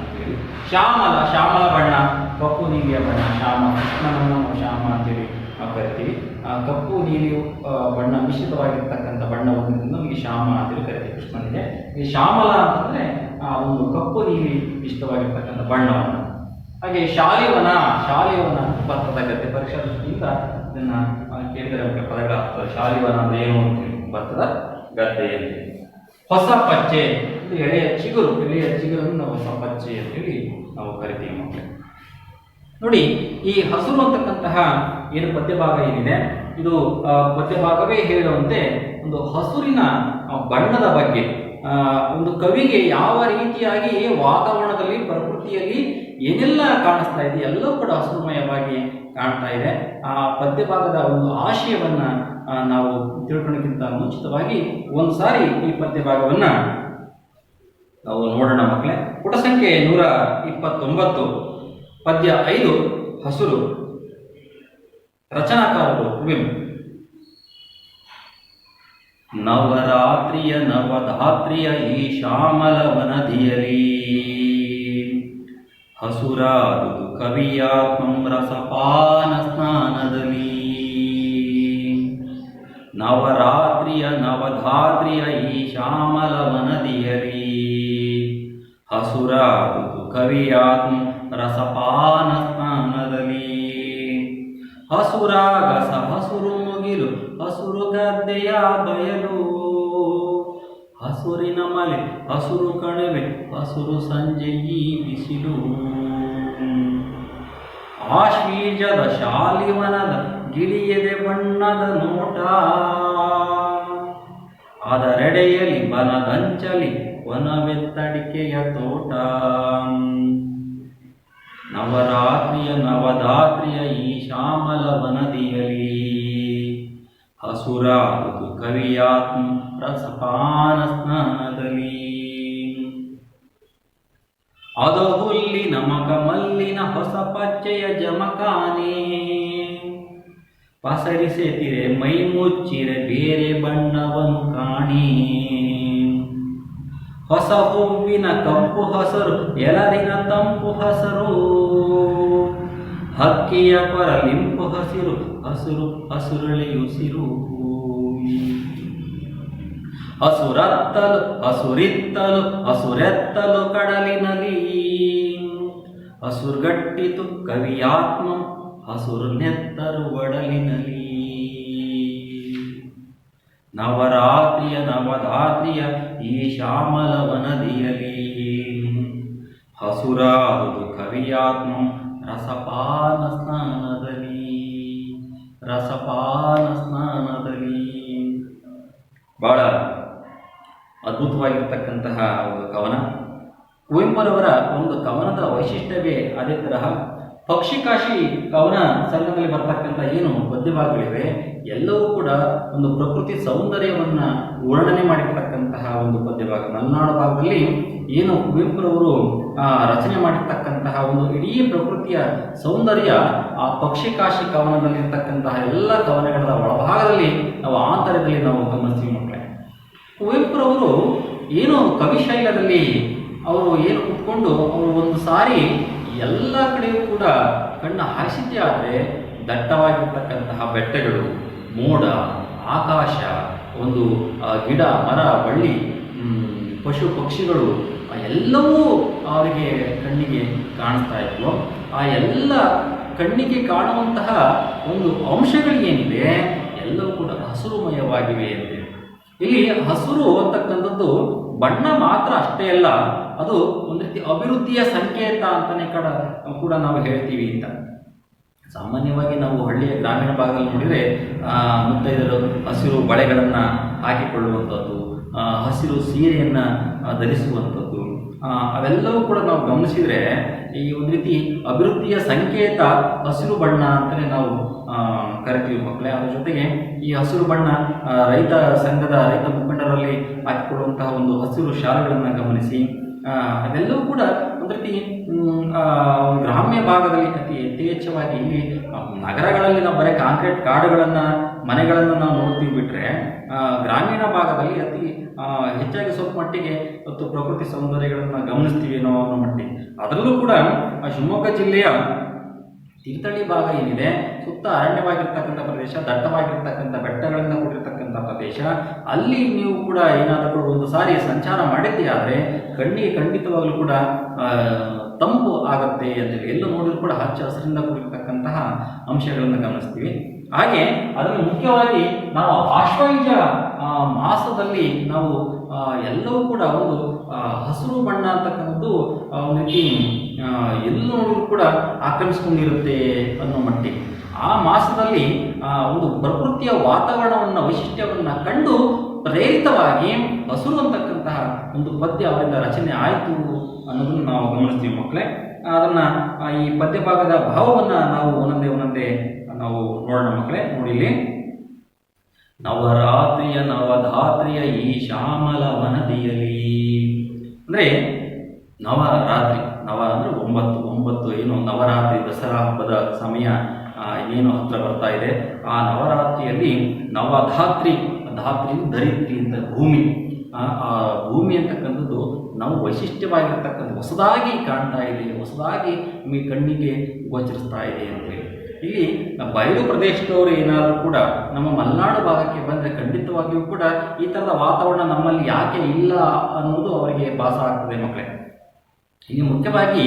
ಅಂತೇಳಿ. ಶ್ಯಾಮಲ, ಶ್ಯಾಮಲ ಬಣ್ಣ, ಕಪ್ಪು ನೀಲಿಯ ಬಣ್ಣ, ಶ್ಯಾಮ, ಕೃಷ್ಣನನ್ನು ನಾವು ಶ್ಯಾಮ ಅಂತೇಳಿ ನಾವು ಕರಿತೀವಿ. ಕಪ್ಪು ನೀಲಿಯು ಬಣ್ಣ ಮಿಶ್ರಿತವಾಗಿರ್ತಕ್ಕಂಥ ಬಣ್ಣವನ್ನು ನಮಗೆ ಶ್ಯಾಮ ಅಂತೇಳಿ ಕರಿತೀವಿ ಕೃಷ್ಣನಿಗೆ. ಈ ಶ್ಯಾಮಲ ಅಂತಂದರೆ ಒಂದು ಕಪ್ಪು ನೀಲಿ ಇಷ್ಟವಾಗಿರ್ತಕ್ಕಂಥ ಬಣ್ಣವನ್ನು. ಹಾಗೆ ಶಾಲಿವನ, ಶಾಲಿವನ ಭತ್ತದ ಗದ್ದೆ. ಪರೀಕ್ಷಾ ದೃಷ್ಟಿಯಿಂದ ಇದನ್ನು ಕೇಳಿದರೆ ಪದಗಳ ಶಾಲಿವನ ಅಂದ್ರೆ ಏನು ಅಂತೇಳಿ, ಭತ್ತದ ಗದ್ದೆ ಅಂತೇಳಿ. ಹೊಸ ಪಚ್ಚೆ, ಇದು ಎಳೆಯ ಚಿಗುರು, ಎಳೆಯ ಚಿಗುರನ್ನು ನಾವು ಹೊಸ ಪಚ್ಚೆ ಅಂತೇಳಿ ನಾವು ಕರಿತೀವಿ ಮಕ್ಕಳೇ. ನೋಡಿ, ಈ ಹಸುರು ಅಂತಕ್ಕಂತಹ ಏನು ಪದ್ಯಭಾಗ ಏನಿದೆ, ಇದು ಪದ್ಯಭಾಗವೇ ಹೇಳುವಂತೆ ಒಂದು ಹಸುರಿನ ಬಣ್ಣದ ಬಗ್ಗೆ, ಒಂದು ಕವಿಗೆ ಯಾವ ರೀತಿಯಾಗಿ ವಾತಾವರಣದಲ್ಲಿ ಪ್ರಕೃತಿಯಲ್ಲಿ ಏನೆಲ್ಲ ಕಾಣಿಸ್ತಾ ಇದೆ ಎಲ್ಲವೂ ಕೂಡ ಹಸುರುಮಯವಾಗಿ ಕಾಣ್ತಾ ಇದೆ. ಆ ಪದ್ಯಭಾಗದ ಒಂದು ಆಶಯವನ್ನ ನಾವು ತಿಳ್ಕೊಳ್ಳೋಕ್ಕಿಂತ ಮುಂಚಿತವಾಗಿ ಒಂದು ಸಾರಿ ಈ ಪದ್ಯಭಾಗವನ್ನ ನಾವು ನೋಡೋಣ ಮಕ್ಕಳೇ. ಪುಟ ಸಂಖ್ಯೆ 129, ಪದ್ಯ 5, ಹಸುರು. ರಚನಾಕಾರರು ಕುವೆಂಪು. ನವರಾತ್ರಿಯ ನವಧಾತ್ರಿಯ ಈ ಶ್ಯಾಮಲ ವನದಿಯಲಿ ಹಸುರಾದುದು ಕವಿಯಾತ್ಮಂ ರಸಪಾನ ಸ್ನಾನದಲ್ಲಿ. ನವರಾತ್ರಿಯ ನವಧಾತ್ರಿಯ ಈ ಶ್ಯಾಮಲ ವನದಿಯಲಿ ಹಸುರಾದುದು ಕವಿಯಾತ್ಮ ರಸಪಾನ ಸ್ನಾನದಲ್ಲಿ. ಹಸುರಾಗಸ ಹಸುರು ಮುಗಿಲು ಹಸುರು ಗದ್ದೆಯ ಬಯಲು ಹಸುರಿನ ಮಲೆ ಹಸುರು ಕಣಿವೆ ಹಸುರು ಸಂಜೆ ಈ ಬಿಸಿಲು. ಆಶ್ವೀಜದ ಶಾಲಿವನದ ಗಿಳಿಯದೆ ಬಣ್ಣದ ನೋಟ ಅದರೆಡೆಯಲಿ ಬನದಂಚಲಿ ವನವೆತ್ತಡಿಕೆಯ ತೋಟ. ನವರಾತ್ರಿಯ ನವಧಾತ್ರಿಯ ಈ ಶ್ಯಾಮಲ ವನದಿಯಲಿ ಹಸುರಾದುದು ಕವಿಯಾತ್ಮ ರಸಪಾನ ಸ್ನಾನದಲ್ಲಿ. ಅದು ಹುಲ್ಲಿನ ಮಲ್ಲಿನ ಹೊಸ ಪಚ್ಚೆಯ ಜಮಖಾನೆ ಪಸರಿಸೆತಿರೆ ಮೈ ಮುಚ್ಚಿರೆ ಬೇರೆ ಬಣ್ಣವನ್ನು ಕಾಣಿ. ಹೊಸ ಹೂವಿನ ಕಂಪು ಹಸರು ಎಲರಿನ ತಂಪು ಹಸರು ಹಕ್ಕಿಯ ಪರಲಿಂಪು ಹಸಿರು ಹಸುರು ಹಸುರಳಿಯುಸಿರು. ಹಸುರತ್ತಲು ಹಸುರಿತ್ತಲು ಹಸುರೆತ್ತಲು ಕಡಲಿನಲ್ಲಿ ಹಸುರ್ಗಟ್ಟಿತು ಕವಿಯಾತ್ಮ ಹಸುರು ನೆತ್ತರು ಒಡಲಿನಲ್ಲಿ. ನವರಾತ್ರಿಯ ನವಧಾತ್ರಿಯ ಈ ಶ್ಯಾಮಲ ವನದಿಯಲಿ ಹಸುರಾದುದು ಕವಿಯಾತ್ಮ ರಸಪಾನ ಸ್ನಾನದಲ್ಲಿ ರಸಪಾನ ಸ್ನಾನದಲ್ಲಿ. ಬಹಳ ಅದ್ಭುತವಾಗಿರ್ತಕ್ಕಂತಹ ಒಂದು ಕವನ. ಕುವೆಂಪುರವರ ಒಂದು ಕವನದ ವೈಶಿಷ್ಟ್ಯವೇ ಅದೇ ತರಹ. ಪಕ್ಷಿಕಾಶಿ ಕವನ ಸಂಘದಲ್ಲಿ ಬರ್ತಕ್ಕಂಥ ಏನು ಪದ್ಯಭಾಗಗಳಿವೆ ಎಲ್ಲವೂ ಕೂಡ ಒಂದು ಪ್ರಕೃತಿ ಸೌಂದರ್ಯವನ್ನ ವರ್ಣನೆ ಮಾಡಿರ್ತಕ್ಕಂತಹ ಒಂದು ಪದ್ಯಭಾಗ. ಮಲೆನಾಡು ಭಾಗದಲ್ಲಿ ಏನು ಕುವೆಂಪುರವರು ರಚನೆ ಮಾಡಿರ್ತಕ್ಕಂತಹ ಒಂದು ಇಡೀ ಪ್ರಕೃತಿಯ ಸೌಂದರ್ಯ ಆ ಪಕ್ಷಿಕಾಶಿ ಕವನದಲ್ಲಿರ್ತಕ್ಕಂತಹ ಎಲ್ಲ ಕವನಗಳ ಒಳಭಾಗದಲ್ಲಿ ನಾವು ಆಂತರ್ಯದಲ್ಲಿ ನಾವು ಗಮನಿಸ್ತೀವಿ ಮಕ್ಕಳೇ. ಕುವೆಂಪುರವರು ಏನು ಕವಿಶೈಲದಲ್ಲಿ ಅವರು ಏನು ಕುತ್ಕೊಂಡು ಅವರು ಒಂದು ಸಾರಿ ಎಲ್ಲ ಕಡೆಯೂ ಕೂಡ ಕಣ್ಣ ಹಾಯಿಸಿದ್ದೇ ಆದರೆ ದಟ್ಟವಾಗಿರ್ತಕ್ಕಂತಹ ಬೆಟ್ಟಗಳು, ಮೋಡ, ಆಕಾಶ, ಒಂದು ಗಿಡ, ಮರ, ಬಳ್ಳಿ, ಪಶು ಪಕ್ಷಿಗಳು ಎಲ್ಲವೂ ಅವರಿಗೆ ಕಣ್ಣಿಗೆ ಕಾಣಿಸ್ತಾ ಇದ್ವು. ಆ ಎಲ್ಲ ಕಣ್ಣಿಗೆ ಕಾಣುವಂತಹ ಒಂದು ಅಂಶಗಳಿಗೇನಿದೆ ಎಲ್ಲವೂ ಕೂಡ ಹಸುರುಮಯವಾಗಿವೆ ಅಂತೆ. ಇಲ್ಲಿ ಹಸುರು ಅಂತಕ್ಕಂಥದ್ದು ಬಣ್ಣ ಮಾತ್ರ ಅಷ್ಟೇ ಅಲ್ಲ, ಅದು ಒಂದು ರೀತಿ ಅಭಿವೃದ್ಧಿಯ ಸಂಕೇತ ಅಂತಾನೆ ಕೂಡ ನಾವು ಹೇಳ್ತೀವಿ ಅಂತ. ಸಾಮಾನ್ಯವಾಗಿ ನಾವು ಹಳ್ಳಿಯ ಗ್ರಾಮೀಣ ಭಾಗದಲ್ಲಿ ನೋಡಿದರೆ ಮುತ್ತೈದರು ಹಸಿರು ಬಳೆಗಳನ್ನು ಹಾಕಿಕೊಳ್ಳುವಂಥದ್ದು, ಹಸಿರು ಸೀರೆಯನ್ನು ಧರಿಸುವಂಥದ್ದು, ಅವೆಲ್ಲವೂ ಕೂಡ ನಾವು ಗಮನಿಸಿದರೆ ಈ ಒಂದು ರೀತಿ ಅಭಿವೃದ್ಧಿಯ ಸಂಕೇತ ಹಸಿರು ಬಣ್ಣ ಅಂತಲೇ ನಾವು ಕರಿತೀವಿ ಮಕ್ಕಳೇ. ಅದರ ಜೊತೆಗೆ ಈ ಹಸಿರು ಬಣ್ಣ ರೈತ ಸಂಘದ ರೈತ ಮುಖಂಡರಲ್ಲಿ ಹಾಕಿಕೊಳ್ಳುವಂತಹ ಒಂದು ಹಸಿರು ಶಾಲೆಗಳನ್ನು ಗಮನಿಸಿ ಅವೆಲ್ಲವೂ ಕೂಡ ಒಂದು ರೀತಿ ಗ್ರಾಮ್ಯ ಭಾಗದಲ್ಲಿ ಅತಿ ಯಥೇಚ್ಛವಾಗಿ. ಇಲ್ಲಿ ನಗರಗಳಲ್ಲಿ ನಾವು ಬರೀ ಕಾಂಕ್ರೀಟ್ ಕಾಡುಗಳನ್ನು ಮನೆಗಳನ್ನು ನಾವು ನೋಡ್ತೀವಿ ಬಿಟ್ಟರೆ ಗ್ರಾಮೀಣ ಭಾಗದಲ್ಲಿ ಅತಿ ಹೆಚ್ಚಾಗಿ ಸ್ವಲ್ಪ ಮಟ್ಟಿಗೆ ಮತ್ತು ಪ್ರಕೃತಿ ಸೌಂದರ್ಯಗಳನ್ನು ಗಮನಿಸ್ತೀವಿ ಅನ್ನೋ ಮಟ್ಟಿಗೆ. ಅದರಲ್ಲೂ ಕೂಡ ಶಿವಮೊಗ್ಗ ಜಿಲ್ಲೆಯ ತೀರ್ಥಹಳ್ಳಿ ಭಾಗ ಏನಿದೆ, ಸುತ್ತ ಅರಣ್ಯವಾಗಿರ್ತಕ್ಕಂಥ ಪ್ರದೇಶ, ದಟ್ಟವಾಗಿರ್ತಕ್ಕಂಥ ಬೆಟ್ಟಗಳಿಂದ ಕೂಡಿರ್ತಕ್ಕಂಥ ಪ್ರದೇಶ, ಅಲ್ಲಿ ನೀವು ಕೂಡ ಏನಾದರೂ ಒಂದು ಸಾರಿ ಸಂಚಾರ ಮಾಡಿದ್ದೇ ಆದರೆ ಕಣ್ಣಿಗೆ ಖಂಡಿತವಾಗಲೂ ಕೂಡ ತಂಪು ಆಗುತ್ತೆ ಅಂತೇಳಿ. ಎಲ್ಲೂ ನೋಡಿದ್ರು ಕೂಡ ಹಚ್ಚ ಹಸಿರಿಂದ ಕೂಡಿರ್ತಕ್ಕಂತಹ ಅಂಶಗಳನ್ನು ಗಮನಿಸ್ತೀವಿ. ಹಾಗೆ ಅದನ್ನು ಮುಖ್ಯವಾಗಿ ನಾವು ಆಶ್ವಯುಜ ಮಾಸದಲ್ಲಿ ನಾವು ಎಲ್ಲವೂ ಕೂಡ ಒಂದು ಹಸಿರು ಬಣ್ಣ ಅಂತಕ್ಕಂಥದ್ದು ಒಂದು ರೀತಿ ಎಲ್ಲಿ ನೋಡಿದ್ರು ಕೂಡ ಆಕ್ರಮಿಸ್ಕೊಂಡಿರುತ್ತೆ ಅನ್ನೋ ಮಟ್ಟಿಗೆ ಆ ಮಾಸದಲ್ಲಿ ಒಂದು ಪ್ರಕೃತಿಯ ವಾತಾವರಣವನ್ನು ವೈಶಿಷ್ಟ್ಯವನ್ನು ಕಂಡು ಪ್ರೇರಿತವಾಗಿ ಹಸುರು ಅಂತಕ್ಕಂತಹ ಒಂದು ಪದ್ಯ ಅವರಿಂದ ರಚನೆ ಆಯಿತು ಅನ್ನೋದನ್ನು ನಾವು ಗಮನಿಸ್ತೀವಿ ಮಕ್ಕಳೇ. ಅದನ್ನು ಈ ಪದ್ಯ ಭಾಗದ ಭಾವವನ್ನು ನಾವು ಒಂದೊಂದೇ ನಾವು ನೋಡೋಣ ಮಕ್ಕಳೇ. ನೋಡಿಲಿ, ನವರಾತ್ರಿಯ ನವಧಾತ್ರಿಯ ಈ ಶ್ಯಾಮಲ ವನದಿಯಲಿ ಅಂದರೆ ನವರಾತ್ರಿ, ನವ ಅಂದರೆ 9 ಏನು ನವರಾತ್ರಿ ದಸರಾ ಹಬ್ಬದ ಸಮಯ ಏನು ಹತ್ರ ಬರ್ತಾ ಇದೆ. ಆ ನವರಾತ್ರಿಯಲ್ಲಿ ನವಧಾತ್ರಿ, ಧಾತ್ರಿ ಧರಿತ್ರಿ ಅಂತ ಭೂಮಿ, ಆ ಭೂಮಿ ಅಂತಕ್ಕಂಥದ್ದು ನಾವು ವೈಶಿಷ್ಟ್ಯವಾಗಿರ್ತಕ್ಕಂಥ ಹೊಸದಾಗಿ ಕಾಣ್ತಾ ಇದೆ, ಹೊಸದಾಗಿ ನಿಮಗೆ ಕಣ್ಣಿಗೆ ಗೋಚರಿಸ್ತಾ ಇದೆ ಅಂತೇಳಿ. ಇಲ್ಲಿ ಬಯಲು ಪ್ರದೇಶದವರು ಏನಾದರೂ ಕೂಡ ನಮ್ಮ ಮಲೆನಾಡು ಭಾಗಕ್ಕೆ ಬಂದರೆ ಖಂಡಿತವಾಗಿಯೂ ಕೂಡ ಈ ಥರದ ವಾತಾವರಣ ನಮ್ಮಲ್ಲಿ ಯಾಕೆ ಇಲ್ಲ ಅನ್ನೋದು ಅವರಿಗೆ ಭಾಸ ಆಗ್ತದೆ ಮಕ್ಕಳೇ. ಇಲ್ಲಿ ಮುಖ್ಯವಾಗಿ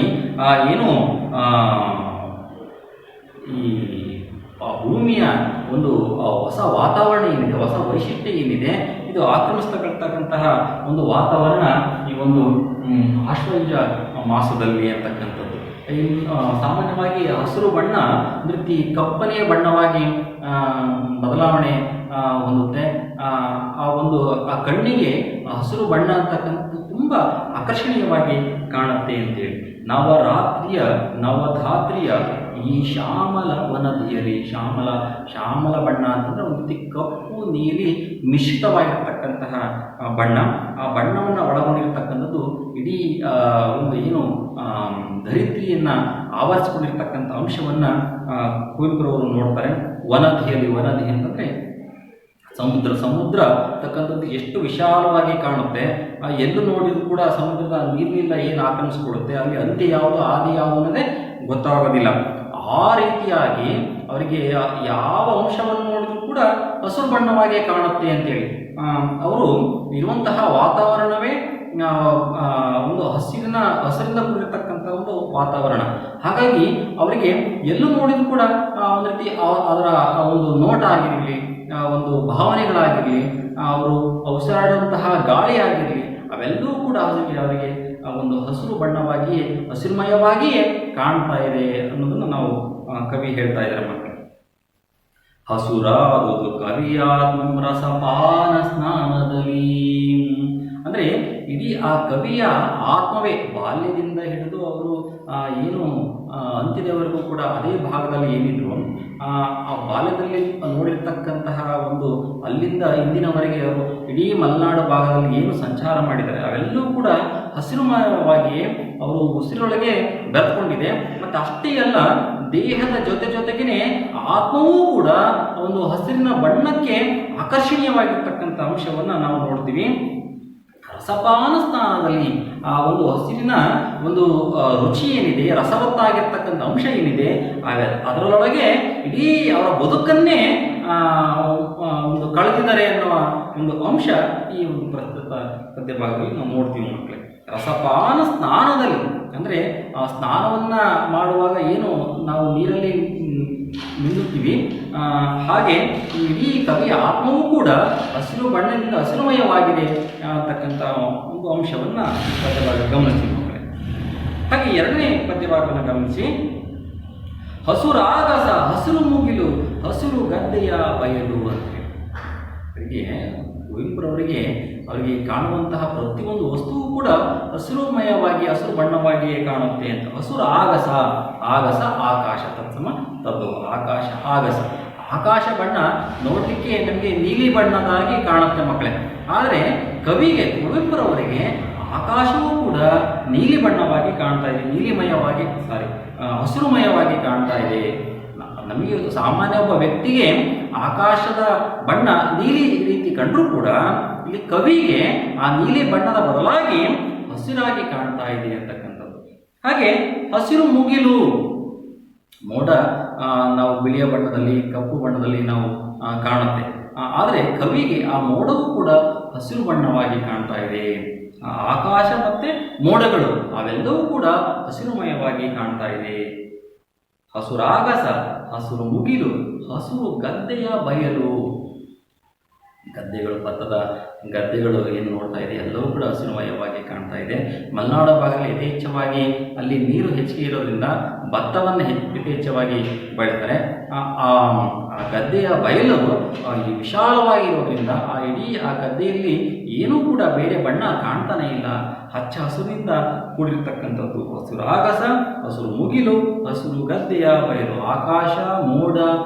ಏನು ಈ ಭೂಮಿಯ ಒಂದು ಹೊಸ ವಾತಾವರಣ ಏನಿದೆ, ಹೊಸ ವೈಶಿಷ್ಟ್ಯ ಏನಿದೆ, ಇದು ಆಕ್ರಮಿಸ್ತಕ್ಕಂತಹ ಒಂದು ವಾತಾವರಣ ಈ ಒಂದು ಆಶ್ವಯುಜ ಮಾಸದಲ್ಲಿ ಅಂತಕ್ಕಂಥದ್ದು. ಸಾಮಾನ್ಯವಾಗಿ ಹಸಿರು ಬಣ್ಣ ಒಂದು ರೀತಿ ಕಪ್ಪನೆಯ ಬಣ್ಣವಾಗಿ ಬದಲಾವಣೆ ಹೊಂದುತ್ತೆ. ಆ ಕಣ್ಣಿಗೆ ಹಸಿರು ಬಣ್ಣ ಅಂತಕ್ಕಂಥದ್ದು ತುಂಬ ಆಕರ್ಷಣೀಯವಾಗಿ ಕಾಣುತ್ತೆ ಅಂತೇಳಿ. ನವರಾತ್ರಿಯ ನವಧಾತ್ರಿಯ ಈ ಶ್ಯಾಮಲ ವನದಿಯಲಿ, ಶ್ಯಾಮಲ ಬಣ್ಣ ಅಂತಂದರೆ ಒಂದು ರೀತಿ ಕಪ್ಪು ನೀಲಿ ಮಿಶ್ರಿತವಾಗಿರ್ತಕ್ಕಂತಹ ಬಣ್ಣ. ಆ ಬಣ್ಣವನ್ನು ಒಳಗೊಂಡಿರ್ತಕ್ಕಂಥದ್ದು ಇಡೀ ಒಂದು ಏನು ಧರಿತ್ರಿಯನ್ನು ಆವರಿಸಿಕೊಂಡಿರ್ತಕ್ಕಂಥ ಅಂಶವನ್ನು ಕುವೆಂಪುರವರು ನೋಡ್ತಾರೆ. ವನದಿ ಅಂತಂದರೆ ಸಮುದ್ರ ಅಂತಕ್ಕಂಥದ್ದು ಎಷ್ಟು ವಿಶಾಲವಾಗಿ ಕಾಣುತ್ತೆ. ಎಲ್ಲೂ ನೋಡಿದ್ರು ಕೂಡ ಸಮುದ್ರದ ನೀರಿನಿಂದ ಏನು ಆಕ್ರಮಿಸಿಕೊಳ್ಳುತ್ತೆ, ಅಲ್ಲಿ ಅಂತ್ಯ ಯಾವುದು ಆದಿ ಯಾವುದು ಅನ್ನೋದೇ ಗೊತ್ತಾಗೋದಿಲ್ಲ. ಆ ರೀತಿಯಾಗಿ ಅವರಿಗೆ ಯಾವ ಅಂಶವನ್ನು ನೋಡಿದ್ರು ಕೂಡ ಹಸಿರು ಬಣ್ಣವಾಗಿ ಕಾಣುತ್ತೆ ಅಂತೇಳಿ ಅವರು ಇರುವಂತಹ ವಾತಾವರಣವೇ ಒಂದು ಹಸಿರಿಂದ ಕೂಡಿರ್ತಕ್ಕಂಥ ಒಂದು ವಾತಾವರಣ. ಹಾಗಾಗಿ ಅವರಿಗೆ ಎಲ್ಲೂ ನೋಡಿದ್ರು ಕೂಡ ಒಂದು ರೀತಿ ಅದರ ಒಂದು ನೋಟ ಆಗಿರಲಿ, ಒಂದು ಭಾವನೆಗಳಾಗಿರಲಿ, ಅವರು ಉಸಿರಾಡುವಂತಹ ಗಾಳಿ ಆಗಿರಲಿ, ಅವೆಲ್ಲವೂ ಕೂಡ ಅವರಿಗೆ ಒಂದು ಹಸಿರು ಬಣ್ಣವಾಗಿ ಹಸಿರುಮಯವಾಗಿಯೇ ಕಾಣ್ತಾ ಇದೆ ಅನ್ನೋದನ್ನು ನಾವು ಕವಿ ಹೇಳ್ತಾ ಇದ್ದಾರೆ ಮಕ್ಕಳು. ಹಸುರಾದುದು ಕವಿಯಾತ್ಮ ರಸಪಾನ ಸ್ನಾನದಲ್ಲಿ ಅಂದರೆ ಇಡೀ ಆ ಕವಿಯ ಆತ್ಮವೇ ಬಾಲ್ಯದಿಂದ ಹಿಡಿದು ಅವರು ಏನು ಅಂತ್ಯದವರೆಗೂ ಕೂಡ ಅದೇ ಭಾಗದಲ್ಲಿ ಏನಿದ್ರು ಆ ಬಾಲ್ಯದಲ್ಲಿ ನೋಡಿರ್ತಕ್ಕಂತಹ ಒಂದು ಅಲ್ಲಿಂದ ಇಂದಿನವರೆಗೆ ಅವರು ಇಡೀ ಮಲೆನಾಡು ಭಾಗದಲ್ಲಿ ಏನು ಸಂಚಾರ ಮಾಡಿದ್ದಾರೆ ಅವೆಲ್ಲವೂ ಕೂಡ ಹಸಿರುಮಯವಾಗಿ ಅವರು ಉಸಿರೊಳಗೆ ಬೆರೆತ್ಕೊಂಡಿದೆ. ಮತ್ತು ಅಷ್ಟೇ ಅಲ್ಲ, ದೇಹದ ಜೊತೆಗೇನೆ ಆತ್ಮವೂ ಕೂಡ ಒಂದು ಹಸಿರಿನ ಬಣ್ಣಕ್ಕೆ ಆಕರ್ಷಣೀಯವಾಗಿರ್ತಕ್ಕಂಥ ಅಂಶವನ್ನು ನಾವು ನೋಡ್ತೀವಿ. ರಸಪಾನ ಸ್ಥಾನದಲ್ಲಿ ಆ ಒಂದು ಹಸಿರಿನ ಒಂದು ರುಚಿ ಏನಿದೆ, ರಸವತ್ತಾಗಿರ್ತಕ್ಕಂಥ ಅಂಶ ಏನಿದೆ, ಅದರೊಳಗೆ ಇಡೀ ಅವರ ಬದುಕನ್ನೇ ಒಂದು ಕಳೆದಿದ್ದಾರೆ ಅನ್ನುವ ಒಂದು ಅಂಶ ಈ ಒಂದು ಪ್ರಸ್ತುತ ಪದ್ಯ ಭಾಗದಲ್ಲಿ ನಾವು ನೋಡ್ತೀವಿ ಮಕ್ಕಳೇ. ರಸಪಾನ ಸ್ನಾನದಲ್ಲಿ ಅಂದರೆ ಆ ಸ್ನಾನವನ್ನು ಮಾಡುವಾಗ ಏನು ನಾವು ನೀರಲ್ಲಿ ಮಿಂದುತ್ತೀವಿ, ಹಾಗೆ ಇಡೀ ಕವಿಯ ಆತ್ಮವೂ ಕೂಡ ಹಸಿರು ಬಣ್ಣದಿಂದ ಹಸಿರುಮಯವಾಗಿದೆ ಅಂತಕ್ಕಂಥ ಒಂದು ಅಂಶವನ್ನು ಪದ್ಯಭಾಗ ಗಮನಿಸ್ತೀವಿ ಮಕ್ಕಳೇ. ಹಾಗೆ ಎರಡನೇ ಪದ್ಯಭಾಗವನ್ನು ಗಮನಿಸಿ, ಹಸುರಾಗಸ ಹಸಿರು ಮುಗಿಲು ಹಸಿರು ಗದ್ದೆಯ ಬಯಲು ಅಂತೇಳಿ. ಅವರಿಗೆ ಕುವೆಂಪುರವರಿಗೆ ಅವರಿಗೆ ಕಾಣುವಂತಹ ಪ್ರತಿಯೊಂದು ವಸ್ತುವು ಕೂಡ ಹಸಿರುಮಯವಾಗಿ ಹಸಿರು ಬಣ್ಣವಾಗಿಯೇ ಕಾಣುತ್ತೆ ಅಂತ. ಹಸುರು ಆಗಸ ಆಕಾಶ ತತ್ಸಮ ತದ್ಭವ, ಆಕಾಶ ಬಣ್ಣ ನೋಡಲಿಕ್ಕೆ ನಮಗೆ ನೀಲಿ ಬಣ್ಣದಾಗಿ ಕಾಣುತ್ತೆ ಮಕ್ಕಳೇ. ಆದರೆ ಕವಿಗೆ ಕುವೆಂಪುರವರಿಗೆ ಆಕಾಶವೂ ಕೂಡ ನೀಲಿ ಬಣ್ಣವಾಗಿ ಕಾಣ್ತಾ ಇದೆ, ಹಸಿರುಮಯವಾಗಿ ಕಾಣ್ತಾ ಇದೆ. ನಮಗೆ ಸಾಮಾನ್ಯ ಒಬ್ಬ ವ್ಯಕ್ತಿಗೆ ಆಕಾಶದ ಬಣ್ಣ ನೀಲಿ ರೀತಿ ಕಂಡರೂ ಕೂಡ ಇಲ್ಲಿ ಕವಿಗೆ ಆ ನೀಲಿ ಬಣ್ಣದ ಬದಲಾಗಿ ಹಸಿರಾಗಿ ಕಾಣ್ತಾ ಇದೆ ಅಂತಕ್ಕಂಥದ್ದು. ಹಾಗೆ ಹಸಿರು ಮುಗಿಲು, ಮೋಡ ನಾವು ಬಿಳಿಯ ಬಣ್ಣದಲ್ಲಿ ಕಪ್ಪು ಬಣ್ಣದಲ್ಲಿ ನಾವು ಕಾಣುತ್ತೆ. ಆದರೆ ಕವಿಗೆ ಆ ಮೋಡವೂ ಕೂಡ ಹಸಿರು ಬಣ್ಣವಾಗಿ ಕಾಣ್ತಾ ಇದೆ. ಆಕಾಶ ಮತ್ತು ಮೋಡಗಳು ಅವೆಲ್ಲವೂ ಕೂಡ ಹಸಿರುಮಯವಾಗಿ ಕಾಣ್ತಾ ಇದೆ. ಹಸುರಾಗಸ ಹಸಿರು ಮುಗಿಲು ಹಸಿರು ಗದ್ದೆಯ ಬಯಲು. ಗದ್ದೆಗಳು, ಭತ್ತದ ಗದ್ದೆಗಳು ಏನು ನೋಡ್ತಾ ಇದೆ ಎಲ್ಲವೂ ಕೂಡ ಹಸಿರುಮಯವಾಗಿ ಕಾಣ್ತಾ ಇದೆ. ಮಲೆನಾಡು ಭಾಗದಲ್ಲಿ ಯಥೇಚ್ಛವಾಗಿ ಅಲ್ಲಿ ನೀರು ಹೆಚ್ಚಿಗೆ ಇರೋದ್ರಿಂದ ಭತ್ತವನ್ನು ಯಥೇಚ್ಛವಾಗಿ ಬೆಳೀತಾರೆ. ಆ ಗದ್ದೆಯ ಬಯಲು ಈ ವಿಶಾಲವಾಗಿರೋದ್ರಿಂದ ಇಡೀ ಆ ಗದ್ದೆಯಲ್ಲಿ ಏನೂ ಕೂಡ ಬೇರೆ ಬಣ್ಣ ಕಾಣ್ತಾನೆ ಇಲ್ಲ. ಹಚ್ಚ ಹಸುರಿನಿಂದ ಕೂಡಿರ್ತಕ್ಕಂಥದ್ದು. ಹಸಿರು ಆಗಸ, ಹಸಿರು ಮುಗಿಲು, ಹಸಿರು ಗದ್ದೆಯ ಬಯಲು, ಆಕಾಶ, ಮೋಡ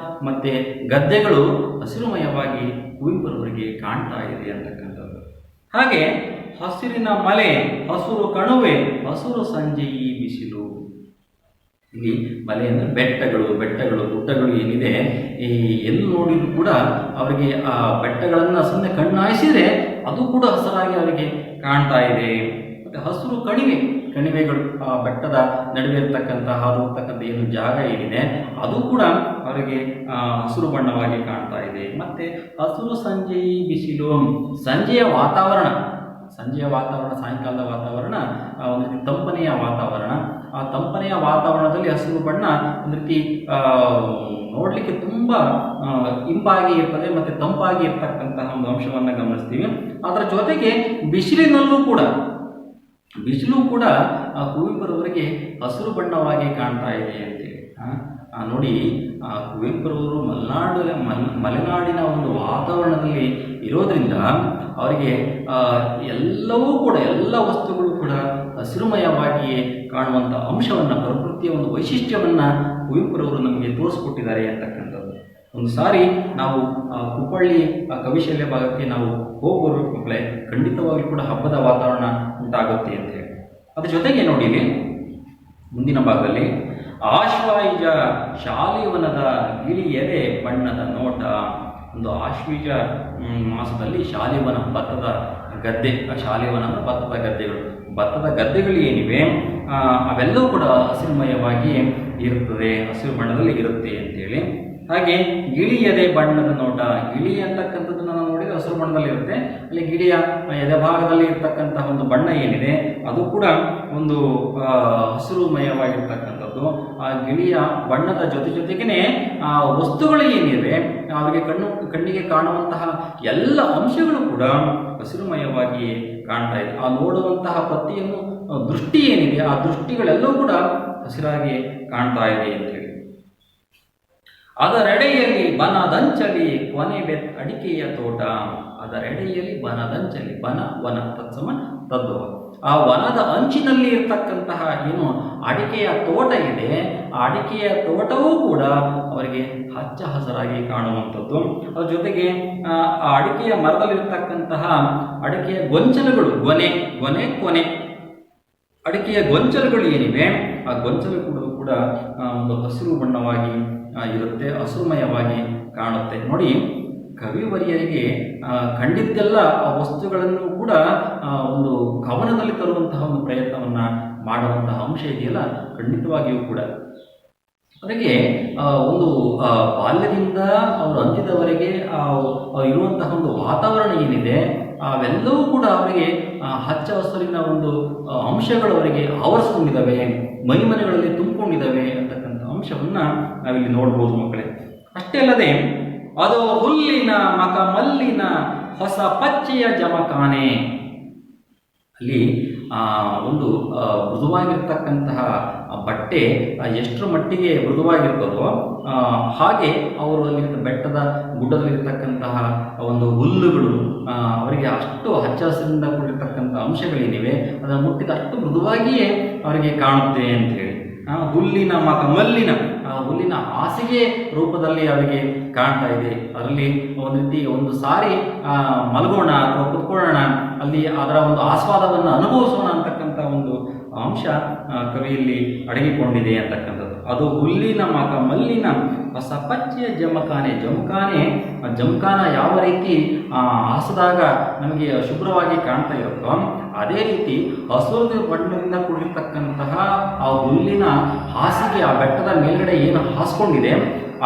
ಮತ್ತು ಗದ್ದೆಗಳು ಹಸಿರುಮಯವಾಗಿ ಕುವೆಂಪುರವರಿಗೆ ಕಾಣ್ತಾ ಇದೆ ಅಂತಕ್ಕಂಥದ್ದು. ಹಾಗೆ ಹಸಿರಿನ ಮಲೆ, ಹಸಿರು ಕಣುವೆ, ಹಸಿರು ಸಂಜೆ ಈ ಬಿಸಿಲು. ಇಲ್ಲಿ ಮಲೆ ಅಂದರೆ ಬೆಟ್ಟಗಳು, ಗುಡ್ಡಗಳು ಏನಿದೆ, ಈ ಎಲ್ಲಿ ನೋಡಿದ್ರು ಕೂಡ ಅವರಿಗೆ ಆ ಬೆಟ್ಟಗಳನ್ನು ಸುಮ್ಮನೆ ಕಣ್ಣಾಯಿಸಿದರೆ ಅದು ಕೂಡ ಹಸಿರಾಗಿ ಅವರಿಗೆ ಕಾಣ್ತಾ ಇದೆ. ಮತ್ತು ಹಸಿರು ಕಣಿವೆಗಳು, ಆ ಬೆಟ್ಟದ ನಡುವೆ ಇರ್ತಕ್ಕಂಥ ಹಾದು ಹೋಗ್ತಕ್ಕಂಥ ಏನು ಜಾಗ ಏನಿದೆ ಅದು ಕೂಡ ಅವರಿಗೆ ಹಸಿರು ಬಣ್ಣವಾಗಿ ಕಾಣ್ತಾ ಇದೆ. ಮತ್ತು ಹಸಿರು ಸಂಜೆ ಬಿಸಿಲು, ಸಂಜೆಯ ವಾತಾವರಣ, ಸಾಯಂಕಾಲದ ವಾತಾವರಣ ಒಂದು ರೀತಿ ತಂಪನೆಯ ವಾತಾವರಣ. ಆ ತಂಪನೆಯ ವಾತಾವರಣದಲ್ಲಿ ಹಸಿರು ಬಣ್ಣ ಒಂದು ರೀತಿ ನೋಡಲಿಕ್ಕೆ ತುಂಬ ಇಂಪಾಗಿ ಇರ್ತದೆ ಮತ್ತು ತಂಪಾಗಿ ಇರ್ತಕ್ಕಂತಹ ಒಂದು ಅಂಶವನ್ನು ಗಮನಿಸ್ತೀವಿ. ಅದರ ಜೊತೆಗೆ ಬಿಸಿಲು ಕೂಡ ಕುವೆಂಪುರವರಿಗೆ ಹಸಿರು ಬಣ್ಣವಾಗಿ ಕಾಣ್ತಾ ಇದೆ ಅಂತೇಳಿ. ನೋಡಿ, ಕುವೆಂಪುರವರು ಮಲೆನಾಡಿನ ಒಂದು ವಾತಾವರಣದಲ್ಲಿ ಇರೋದ್ರಿಂದ ಅವರಿಗೆ ಎಲ್ಲವೂ ಕೂಡ, ಎಲ್ಲ ವಸ್ತುಗಳು ಕೂಡ ಹಸಿರುಮಯವಾಗಿಯೇ ಕಾಣುವಂಥ ಅಂಶವನ್ನು, ಪ್ರಕೃತಿಯ ಒಂದು ವೈಶಿಷ್ಟ್ಯವನ್ನು ಕುವೆಂಪುರವರು ನಮಗೆ ತೋರಿಸ್ಕೊಟ್ಟಿದ್ದಾರೆ ಅಂತಕ್ಕಂಥದ್ದು. ಒಂದು ಸಾರಿ ನಾವು ಕುಪ್ಪಳ್ಳಿ ಕವಿಶಲ್ಯ ಭಾಗಕ್ಕೆ ನಾವು ಹೋಗೋರು ಮಕ್ಕಳೇ, ಖಂಡಿತವಾಗ್ಲೂ ಕೂಡ ಹಬ್ಬದ ವಾತಾವರಣ ಉಂಟಾಗುತ್ತೆ ಅಂತ ಹೇಳಿ. ಅದ್ರ ಜೊತೆಗೆ ನೋಡಿ, ಮುಂದಿನ ಭಾಗದಲ್ಲಿ ಆಶ್ವಾಯುಜ ಶಾಲಿವನದ ಗಿಳಿಯದೆ ಬಣ್ಣದ ನೋಟ. ಒಂದು ಆಶ್ವೀಜ ಮಾಸದಲ್ಲಿ ಶಾಲಿವನ, ಭತ್ತದ ಗದ್ದೆ, ಶಾಲಿವನ ಅಂದರೆ ಭತ್ತದ ಗದ್ದೆಗಳು ಏನಿವೆ ಅವೆಲ್ಲವೂ ಕೂಡ ಹಸಿರುಮಯವಾಗಿ ಇರುತ್ತದೆ, ಹಸಿರು ಬಣ್ಣದಲ್ಲಿ ಇರುತ್ತೆ ಅಂತೇಳಿ. ಹಾಗೆ ಗಿಳಿಯದೆ ಬಣ್ಣದ ನೋಟ, ಗಿಳಿ ಅಂತಕ್ಕಂಥದ್ದನ್ನು ನಾವು ನೋಡಿದರೆ ಹಸಿರು ಬಣ್ಣದಲ್ಲಿ ಇರುತ್ತೆ. ಅಲ್ಲಿ ಗಿಳಿಯ ಎದೆ ಭಾಗದಲ್ಲಿ ಇರ್ತಕ್ಕಂತಹ ಒಂದು ಬಣ್ಣ ಏನಿದೆ ಅದು ಕೂಡ ಒಂದು ಹಸಿರುಮಯವಾಗಿರ್ತಕ್ಕಂಥದ್ದು. ಆ ಗಿಳಿಯ ಬಣ್ಣದ ಜೊತೆಗೇ ಆ ವಸ್ತುಗಳು ಏನಿವೆ ಅವರಿಗೆ ಕಣ್ಣಿಗೆ ಕಾಣುವಂತಹ ಎಲ್ಲ ಅಂಶಗಳು ಕೂಡ ಹಸಿರುಮಯವಾಗಿ ಕಾಣ್ತಾ ಇದೆ. ಆ ನೋಡುವಂತಹ ಪತ್ತಿಯನ್ನು ದೃಷ್ಟಿ ಏನಿದೆ ಆ ದೃಷ್ಟಿಗಳೆಲ್ಲವೂ ಕೂಡ ಹಸಿರಾಗಿ ಕಾಣ್ತಾ ಇದೆ ಅಂತೇಳಿ. ಅದರೆಡೆಯಲ್ಲಿ ಬನದಂಚಲಿ ಕೊನೆ ಅಡಿಕೆಯ ತೋಟ. ಅದರೆಡೆಯಲ್ಲಿ ಬನದಂಚಲಿ, ವನ ತತ್ಸಮ ತದ್ವ. ಆ ವನದ ಅಂಚಿನಲ್ಲಿ ಇರ್ತಕ್ಕಂತಹ ಏನು ಅಡಿಕೆಯ ತೋಟ ಇದೆ, ಆ ಅಡಿಕೆಯ ತೋಟವೂ ಕೂಡ ಅವರಿಗೆ ಹಚ್ಚ ಹಸಿರಾಗಿ ಕಾಣುವಂಥದ್ದು. ಅದ್ರ ಜೊತೆಗೆ ಆ ಅಡಿಕೆಯ ಮರದಲ್ಲಿರ್ತಕ್ಕಂತಹ ಅಡಿಕೆಯ ಗೊಂಚಲುಗಳು, ಕೊನೆ ಅಡಿಕೆಯ ಗೊಂಚಲುಗಳು ಏನಿವೆ ಆ ಗೊಂಚಲು ಕೂಡ ಒಂದು ಹಸಿರು ಬಣ್ಣವಾಗಿ ಇರುತ್ತೆ, ಹಸಿರುಮಯವಾಗಿ ಕಾಣುತ್ತೆ. ನೋಡಿ, ಕವಿವರಿಯರಿಗೆ ಕಂಡಿದ್ದೆಲ್ಲ ಆ ವಸ್ತುಗಳನ್ನು ಕೂಡ ಒಂದು ಕವನದಲ್ಲಿ ತರುವಂತಹ ಒಂದು ಪ್ರಯತ್ನವನ್ನು ಮಾಡುವಂತಹ ಅಂಶ ಇದೆಯಲ್ಲ, ಖಂಡಿತವಾಗಿಯೂ ಕೂಡ ಅವರಿಗೆ ಒಂದು ಬಾಲ್ಯದಿಂದ ಅವರು ಅಂತ್ಯದವರೆಗೆ ಇರುವಂತಹ ಒಂದು ವಾತಾವರಣ ಏನಿದೆ ಅವೆಲ್ಲವೂ ಕೂಡ ಅವರಿಗೆ ಹಚ್ಚ ಹಸಿರಿನ ಒಂದು ಅಂಶಗಳು ಅವರಿಗೆ ಆವರಿಸ್ಕೊಂಡಿದ್ದಾವೆ, ಮನೆಗಳಲ್ಲಿ ತುಂಬಿಕೊಂಡಿದ್ದಾವೆ ಅಂತಕ್ಕಂಥ ಅಂಶವನ್ನು ನಾವಿಲ್ಲಿ ನೋಡ್ಬೋದು ಮಕ್ಕಳೇ. ಅಷ್ಟೇ ಅಲ್ಲದೆ ಅದು ಹುಲ್ಲಿನ ಮಲ್ಲಿನ ಹೊಸ ಪಚ್ಚೆಯ ಜಮಖಾನೆ. ಅಲ್ಲಿ ಒಂದು ಮೃದುವಾಗಿರ್ತಕ್ಕಂತಹ ಬಟ್ಟೆ ಎಷ್ಟರ ಮಟ್ಟಿಗೆ ಮೃದುವಾಗಿರ್ತದೋ ಹಾಗೆ ಅವರು ಅಲ್ಲಿ ಬೆಟ್ಟದ ಗುಡ್ಡದಲ್ಲಿರ್ತಕ್ಕಂತಹ ಒಂದು ಹುಲ್ಲುಗಳು ಅವರಿಗೆ ಅಷ್ಟು ಹಚ್ಚ ಹಸಿರಿಂದ ಕೂಡಿರ್ತಕ್ಕಂಥ ಅಂಶಗಳೇನಿವೆ ಅದನ್ನು ಮುಟ್ಟಿದ ಅಷ್ಟು ಮೃದುವಾಗಿಯೇ ಅವರಿಗೆ ಕಾಣುತ್ತೆ ಅಂತ ಹೇಳಿ. ಹುಲ್ಲಿನ ಮಲ್ಲಿನ, ಹುಲ್ಲಿನ ಹಾಸಿಗೆ ರೂಪದಲ್ಲಿ ಅವರಿಗೆ ಕಾಣ್ತಾ ಇದೆ. ಅದರಲ್ಲಿ ಒಂದು ರೀತಿ ಒಂದು ಸಾರಿ ಮಲಗೋಣ ಅಥವಾ ಕುತ್ಕೊಳ್ಳೋಣ, ಅಲ್ಲಿ ಅದರ ಒಂದು ಆಸ್ವಾದವನ್ನು ಅನುಭವಿಸೋಣ ಅಂತಕ್ಕಂಥ ಒಂದು ಅಂಶ ಕವಿಯಲ್ಲಿ ಅಡಗಿಕೊಂಡಿದೆ ಅಂತಕ್ಕಂಥದ್ದು. ಅದು ಹುಲ್ಲಿನ ಮಲ್ಲಿನ ಹೊಸ ಪಚ್ಚೆಯ ಜಮಖಾನ ಯಾವ ರೀತಿ ಹಾಸಿದಾಗ ನಮಗೆ ಶುಭ್ರವಾಗಿ ಕಾಣ್ತಾ ಇರುತ್ತೋ ಅದೇ ರೀತಿ ಹಸಿರು ಬಣ್ಣದಿಂದ ಕೂಡಿರ್ತಕ್ಕಂತಹ ಆ ಹುಲ್ಲಿನ ಹಾಸಿಗೆ, ಆ ಬೆಟ್ಟದ ಮೇಲ್ಗಡೆ ಏನು ಹಾಸ್ಕೊಂಡಿದೆ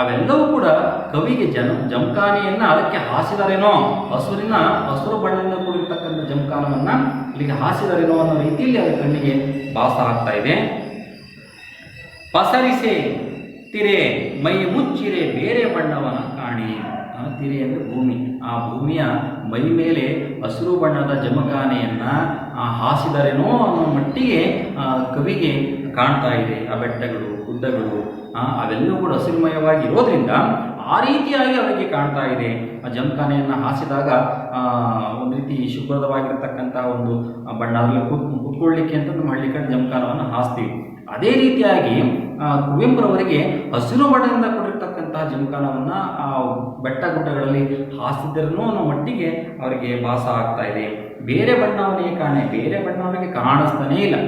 ಅವೆಲ್ಲವೂ ಕೂಡ ಕವಿಗೆ ಜಮಖಾನೆಯನ್ನ ಅದಕ್ಕೆ ಹಾಸಿದಾರೇನೋ, ಹಸಿರು ಬಣ್ಣದಿಂದ ಕೂಡಿರ್ತಕ್ಕಂಥ ಜಮಖಾನವನ್ನ ಇಲ್ಲಿಗೆ ಹಾಸಿದಾರೇನೋ ಅನ್ನೋ ರೀತಿಯಲ್ಲಿ ಅದರ ಕಣ್ಣಿಗೆ ಭಾಸ ಆಗ್ತಾ ಇದೆ. ಪಸರಿಸೆ ತಿರೆ ಮೈ ಮುಚ್ಚಿರೆ ಬೇರೆ ಬಣ್ಣವನ ಕಾಣೆ. ಪ್ರಾಣಿ, ತಿರಿ ಅಂದರೆ ಭೂಮಿ. ಆ ಭೂಮಿಯ ಮೈ ಮೇಲೆ ಹಸಿರು ಬಣ್ಣದ ಜಮಖಾನೆಯನ್ನು ಹಾಸಿದರೇನೋ ಅನ್ನೋ ಮಟ್ಟಿಗೆ ಕವಿಗೆ ಕಾಣ್ತಾ ಇದೆ. ಆ ಬೆಟ್ಟಗಳು, ಗುಡ್ಡಗಳು ಅವೆಲ್ಲವೂ ಕೂಡ ಹಸಿರುಮಯವಾಗಿ ಇರೋದ್ರಿಂದ ಆ ರೀತಿಯಾಗಿ ಅವರಿಗೆ ಕಾಣ್ತಾ ಇದೆ. ಆ ಜಮಖಾನೆಯನ್ನು ಹಾಸಿದಾಗ ಒಂದು ರೀತಿ ಶುಭ್ರವಾಗಿರ್ತಕ್ಕಂಥ ಒಂದು ಬಣ್ಣ, ಅದರಲ್ಲಿ ಕೂತ್ಕೊಳ್ಳಿಕ್ಕೆ ಅಂತ ನಮ್ಮ ಹಳ್ಳಿ ಕಡೆ ಜಮಖಾನವನ್ನು ಹಾಸ್ತೀವಿ. ಅದೇ ರೀತಿಯಾಗಿ ಕುವೆಂಪುರವರಿಗೆ ಹಸಿರು ಬಣ್ಣದಿಂದ ಕೂಡಿರ್ತಕ್ಕಂತಹ ಜಮಖಾನವನ್ನು ಆ ಬೆಟ್ಟ ಗುಡ್ಡಗಳಲ್ಲಿ ಹಾಸಿದ್ರೂ ಅನ್ನೋ ಮಟ್ಟಿಗೆ ಅವರಿಗೆ ಭಾಸ ಆಗ್ತಾ ಇದೆ. ಬೇರೆ ಬಣ್ಣವನ್ನೇ ಬೇರೆ ಬಣ್ಣ ಅವರಿಗೆ ಕಾಣಿಸ್ತಾನೇ ಇಲ್ಲ.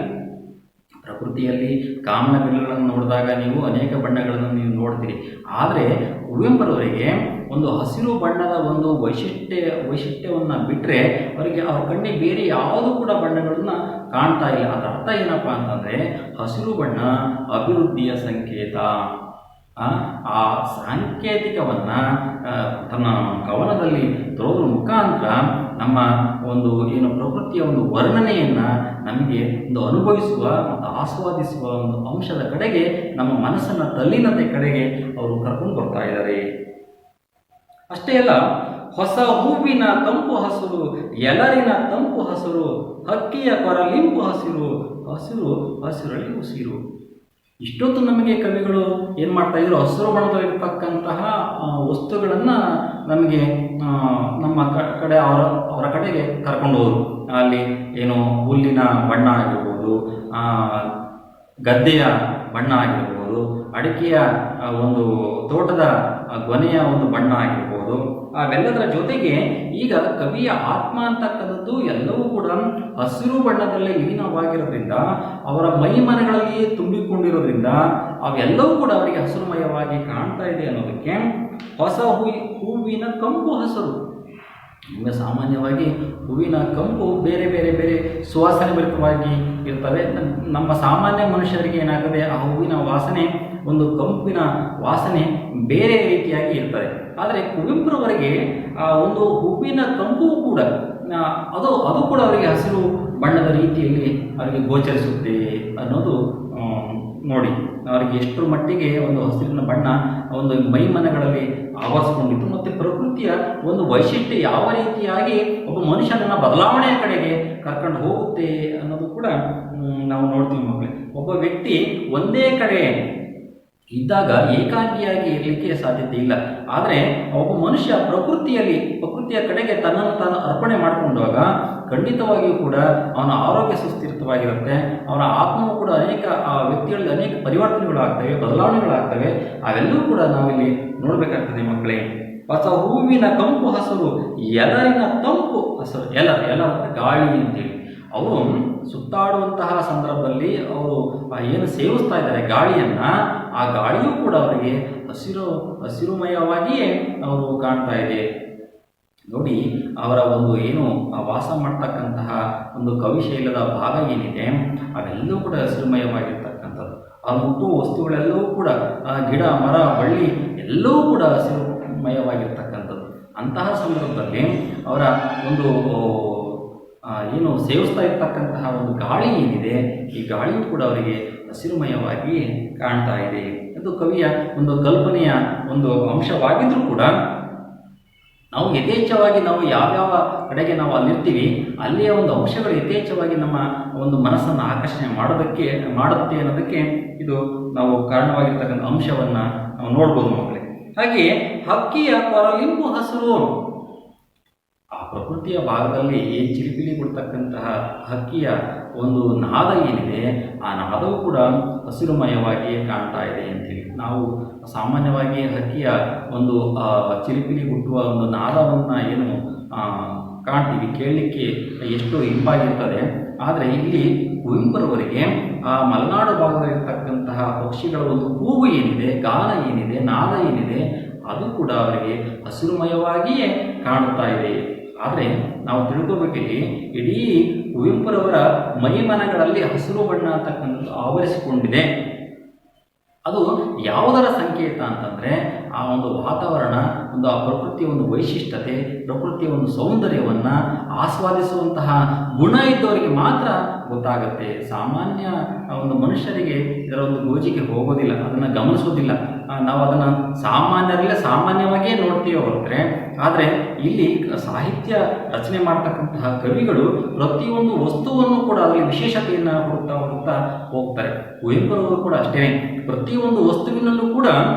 ಪ್ರಕೃತಿಯಲ್ಲಿ ಕಾಮನ ಬಿಲ್ಲುಗಳನ್ನು ನೋಡಿದಾಗ ನೀವು ಅನೇಕ ಬಣ್ಣಗಳನ್ನು ನೀವು ನೋಡ್ತೀರಿ. ಆದರೆ ಕುವೆಂಪುರವರಿಗೆ ಒಂದು ಹಸಿರು ಬಣ್ಣದ ಒಂದು ವೈಶಿಷ್ಟ್ಯವನ್ನು ಬಿಟ್ಟರೆ ಅವರಿಗೆ ಅವ್ರ ಕಣ್ಣಿಗೆ ಬೇರೆ ಯಾವುದೂ ಕೂಡ ಬಣ್ಣಗಳನ್ನು ಕಾಣ್ತಾ ಇಲ್ಲ. ಅದರ ಅರ್ಥ ಏನಪ್ಪ ಅಂತಂದರೆ ಹಸಿರು ಬಣ್ಣ ಅಭಿವೃದ್ಧಿಯ ಸಂಕೇತ. ಆ ಸಾಂಕೇತಿಕವನ್ನು ತನ್ನ ಕವನದಲ್ಲಿ ತರೋದ್ರ ಮುಖಾಂತರ ನಮ್ಮ ಒಂದು ಏನು ಪ್ರಕೃತಿಯ ಒಂದು ವರ್ಣನೆಯನ್ನು ನಮಗೆ ಒಂದು ಅನುಭವಿಸುವ ಮತ್ತು ಆಸ್ವಾದಿಸುವ ಒಂದು ಅಂಶದ ಕಡೆಗೆ ನಮ್ಮ ಮನಸ್ಸನ್ನು ತಲ್ಲೀನತೆ ಕಡೆಗೆ ಅವರು ಕರ್ಕೊಂಡು ಬರ್ತಾ ಇದ್ದಾರೆ. ಅಷ್ಟೇ ಅಲ್ಲ, ಹೊಸ ಹೂವಿನ ತಂಪು ಹಸಿರು, ಎಲರಿನ ತಂಪು ಹಸಿರು, ಹಕ್ಕಿಯ ಕೊರಲಿಂಪು ಹಸಿರು, ಹಸಿರು ಹಸಿರಳಿ ಉಸಿರು. ಇಷ್ಟೊತ್ತು ನಮಗೆ ಕವಿಗಳು ಏನು ಮಾಡ್ತಾ ಇದ್ರು, ಹಸಿರು ಬಣ್ಣದಲ್ಲಿರ್ತಕ್ಕಂತಹ ವಸ್ತುಗಳನ್ನು ನಮಗೆ ನಮ್ಮ ಕಡೆ ಅವರ ಕಡೆಗೆ ಕರ್ಕೊಂಡು ಹೋದರು. ಅಲ್ಲಿ ಏನು ಹುಲ್ಲಿನ ಬಣ್ಣ ಆಗಿರ್ಬೋದು, ಗದ್ದೆಯ ಬಣ್ಣ ಆಗಿರ್ಬೋದು, ಅಡಿಕೆಯ ಒಂದು ತೋಟದ ಗೊನೆಯ ಒಂದು ಬಣ್ಣ ಆಗಿರ್ಬೋದು. ಅವೆಲ್ಲದರ ಜೊತೆಗೆ ಈಗ ಕವಿಯ ಆತ್ಮ ಅಂತಕ್ಕಂಥದ್ದು ಎಲ್ಲವೂ ಕೂಡ ಹಸಿರು ಬಣ್ಣದಲ್ಲೇ ಲೀನವಾಗಿರೋದ್ರಿಂದ, ಅವರ ಮೈಮನಗಳಲ್ಲಿ ತುಂಬಿಕೊಂಡಿರೋದ್ರಿಂದ ಅವೆಲ್ಲವೂ ಕೂಡ ಅವರಿಗೆ ಹಸಿರುಮಯವಾಗಿ ಕಾಣ್ತಾ ಇದೆ ಅನ್ನೋದಕ್ಕೆ ಹೊಸ ಹೂವಿನ ಕಂಪು ಹಸಿರು. ಈಗ ಸಾಮಾನ್ಯವಾಗಿ ಹೂವಿನ ಕಂಪು ಬೇರೆ ಬೇರೆ ಬೇರೆ ಸುವಾಸನೆ ಭರಿತವಾಗಿ ಇರ್ತವೆ. ನಮ್ಮ ಸಾಮಾನ್ಯ ಮನುಷ್ಯರಿಗೆ ಏನಾಗ್ತದೆ, ಆ ಹೂವಿನ ವಾಸನೆ, ಒಂದು ಕಂಪಿನ ವಾಸನೆ ಬೇರೆ ರೀತಿಯಾಗಿ ಇರ್ತದೆ. ಆದರೆ ಕುವೆಂಪುರವರಿಗೆ ಆ ಒಂದು ಹೂವಿನ ಕಂಪು ಕೂಡ ಅದು ಕೂಡ ಅವರಿಗೆ ಹಸಿರು ಬಣ್ಣದ ರೀತಿಯಲ್ಲಿ ಅವರಿಗೆ ಗೋಚರಿಸುತ್ತೆ ಅನ್ನೋದು ನೋಡಿ ಅವರಿಗೆ ಎಷ್ಟರ ಮಟ್ಟಿಗೆ ಒಂದು ಹಸಿರಿನ ಬಣ್ಣ ಒಂದು ಮೈಮನಗಳಲ್ಲಿ ಆವರಿಸ್ಕೊಂಡಿತ್ತು. ಮತ್ತು ಪ್ರಕೃತಿಯ ಒಂದು ವೈಶಿಷ್ಟ್ಯ ಯಾವ ರೀತಿಯಾಗಿ ಒಬ್ಬ ಮನುಷ್ಯನನ್ನು ಬದಲಾವಣೆಯ ಕಡೆಗೆ ಕರ್ಕೊಂಡು ಹೋಗುತ್ತೆ ಅನ್ನೋದು ಕೂಡ ನಾವು ನೋಡ್ತೀವಿ ಮಕ್ಕಳೇ. ಒಬ್ಬ ವ್ಯಕ್ತಿ ಒಂದೇ ಕಡೆ ಇದ್ದಾಗ ಏಕಾಂಗಿಯಾಗಿ ಇರಲಿಕ್ಕೆ ಸಾಧ್ಯತೆ ಇಲ್ಲ. ಆದರೆ ಒಬ್ಬ ಮನುಷ್ಯ ಪ್ರಕೃತಿಯ ಕಡೆಗೆ ತನ್ನನ್ನು ತಾನು ಅರ್ಪಣೆ ಮಾಡಿಕೊಂಡಾಗ ಖಂಡಿತವಾಗಿಯೂ ಕೂಡ ಅವನ ಆರೋಗ್ಯ ಸುಸ್ಥಿರವಾಗಿರುತ್ತೆ. ಅವನ ಆತ್ಮವು ಕೂಡ ಅನೇಕ ಆ ವ್ಯಕ್ತಿಗಳಲ್ಲಿ ಅನೇಕ ಪರಿವರ್ತನೆಗಳಾಗ್ತವೆ, ಬದಲಾವಣೆಗಳಾಗ್ತವೆ. ಅವೆಲ್ಲವೂ ಕೂಡ ನಾವಿಲ್ಲಿ ನೋಡಬೇಕಾಗ್ತದೆ ಮಕ್ಕಳೇ. ಹೊಸ ಹೂವಿನ ಕಂಪು ಹಸಿರು, ಎಲರಿನ ತಂಪು ಹಸಿರು. ಎಲ ಅಂದರೆ ಗಾಳಿ ಅಂತೇಳಿ. ಅವರು ಸುತ್ತಾಡುವಂತಹ ಸಂದರ್ಭದಲ್ಲಿ ಅವರು ಏನು ಸೇವಿಸ್ತಾ ಇದ್ದಾರೆ ಗಾಳಿಯನ್ನು, ಆ ಗಾಳಿಯೂ ಕೂಡ ಅವರಿಗೆ ಹಸಿರುಮಯವಾಗಿಯೇ ಅವರು ಕಾಣ್ತಾ ಇದೆ. ನೋಡಿ, ಅವರ ಒಂದು ಏನು ವಾಸ ಮಾಡ್ತಕ್ಕಂತಹ ಒಂದು ಕವಿಶೈಲದ ಭಾಗ ಏನಿದೆ ಅವೆಲ್ಲವೂ ಕೂಡ ಹಸಿರುಮಯವಾಗಿರ್ತಕ್ಕಂಥದ್ದು. ಆ ಮುಟ್ಟುವ ವಸ್ತುಗಳೆಲ್ಲವೂ ಕೂಡ ಗಿಡ, ಮರ, ಬಳ್ಳಿ ಎಲ್ಲವೂ ಕೂಡ ಹಸಿರುಮಯವಾಗಿರ್ತಕ್ಕಂಥದ್ದು. ಅಂತಹ ಸಂದರ್ಭದಲ್ಲಿ ಅವರ ಒಂದು ಏನು ಸೇವಿಸ್ತಾ ಇರ್ತಕ್ಕಂತಹ ಒಂದು ಗಾಳಿ ಏನಿದೆ, ಈ ಗಾಳಿಯೂ ಕೂಡ ಅವರಿಗೆ ಹಸಿರುಮಯವಾಗಿ ಕಾಣ್ತಾ ಇದೆ. ಅದು ಕವಿಯ ಒಂದು ಕಲ್ಪನೆಯ ಒಂದು ಅಂಶವಾಗಿದ್ದರೂ ಕೂಡ ನಾವು ಯಥೇಚ್ಛವಾಗಿ ನಾವು ಯಾವ್ಯಾವ ಕಡೆಗೆ ನಾವು ಅಲ್ಲಿರ್ತೀವಿ ಅಲ್ಲಿಯ ಒಂದು ಅಂಶಗಳು ಯಥೇಚ್ಛವಾಗಿ ನಮ್ಮ ಒಂದು ಮನಸ್ಸನ್ನು ಆಕರ್ಷಣೆ ಮಾಡುತ್ತೆ ಅನ್ನೋದಕ್ಕೆ ಇದು ನಾವು ಕಾರಣವಾಗಿರ್ತಕ್ಕಂಥ ಅಂಶವನ್ನು ನಾವು ನೋಡ್ಬೋದು ಮಕ್ಕಳೇ. ಹಾಗೆಯೇ ಹಕ್ಕಿಯ ಕೊರಲಿಂಪು ಹಸಿರು. ಆ ಪ್ರಕೃತಿಯ ಭಾಗದಲ್ಲಿ ಚಿಲಿಪಿಲಿ ಕೊಡ್ತಕ್ಕಂತಹ ಹಕ್ಕಿಯ ಒಂದು ನಾದ ಏನಿದೆ, ಆ ನಾದವು ಕೂಡ ಹಸಿರುಮಯವಾಗಿ ಕಾಣ್ತಾ ಇದೆ ಅಂತೇಳಿ ನಾವು ಸಾಮಾನ್ಯವಾಗಿ ಹಕ್ಕಿಯ ಒಂದು ಚಿಲಿಪಿಲಿ ಹುಟ್ಟುವ ಒಂದು ನಾದವನ್ನು ಏನು ಕಾಣ್ತೀವಿ, ಕೇಳಲಿಕ್ಕೆ ಎಷ್ಟು ಇಂಪಾಗಿರ್ತದೆ. ಆದರೆ ಇಲ್ಲಿ ಕುವೆಂಪುರವರಿಗೆ ಆ ಮಲೆನಾಡು ಭಾಗದಲ್ಲಿರ್ತಕ್ಕಂತಹ ಪಕ್ಷಿಗಳ ಒಂದು ಕೂಗು ಏನಿದೆ, ಗಾನ ಏನಿದೆ, ನಾದ ಏನಿದೆ, ಅದು ಕೂಡ ಅವರಿಗೆ ಹಸಿರುಮಯವಾಗಿಯೇ ಕಾಣುತ್ತಾ ಇದೆ. ಆದರೆ ನಾವು ತಿಳ್ಕೋಬೇಕಿಲ್ಲಿ, ಇಡೀ ಕುವೆಂಪುರವರ ಮೈಮನಗಳಲ್ಲಿ ಹಸಿರು ಬಣ್ಣ ಅಂತಕ್ಕಂಥದ್ದು ಆವರಿಸಿಕೊಂಡಿದೆ. ಅದು ಯಾವುದರ ಸಂಕೇತ ಅಂತಂದರೆ ಆ ಒಂದು ವಾತಾವರಣ, ಒಂದು ಆ ಪ್ರಕೃತಿಯ ಒಂದು ವೈಶಿಷ್ಟ್ಯತೆ, ಪ್ರಕೃತಿಯ ಒಂದು ಸೌಂದರ್ಯವನ್ನು ಆಸ್ವಾದಿಸುವಂತಹ ಗುಣ ಇದ್ದವರಿಗೆ ಮಾತ್ರ ಗೊತ್ತಾಗುತ್ತೆ. ಸಾಮಾನ್ಯ ಒಂದು ಮನುಷ್ಯರಿಗೆ ಇದರ ಒಂದು ಗೋಜಿಗೆ ಹೋಗೋದಿಲ್ಲ, ಅದನ್ನು ಗಮನಿಸೋದಿಲ್ಲ. ನಾವು ಅದನ್ನು ಸಾಮಾನ್ಯರಲ್ಲೇ ಸಾಮಾನ್ಯವಾಗಿಯೇ ನೋಡ್ತೀವಿ ಹೊರತರೆ, ಆದರೆ ಇಲ್ಲಿ ಸಾಹಿತ್ಯ ರಚನೆ ಮಾಡ್ತಕ್ಕಂತಹ ಕವಿಗಳು ಪ್ರತಿಯೊಂದು ವಸ್ತುವನ್ನು ಕೂಡ ಅದರಲ್ಲಿ ವಿಶೇಷತೆಯನ್ನು ಹುಡುಕ್ತಾ ಹೋಗ್ತಾರೆ. ಕುವೆಂಪುರವರು ಕೂಡ ಅಷ್ಟೇ, ಪ್ರತಿಯೊಂದು ವಸ್ತುವಿನಲ್ಲೂ ಕೂಡ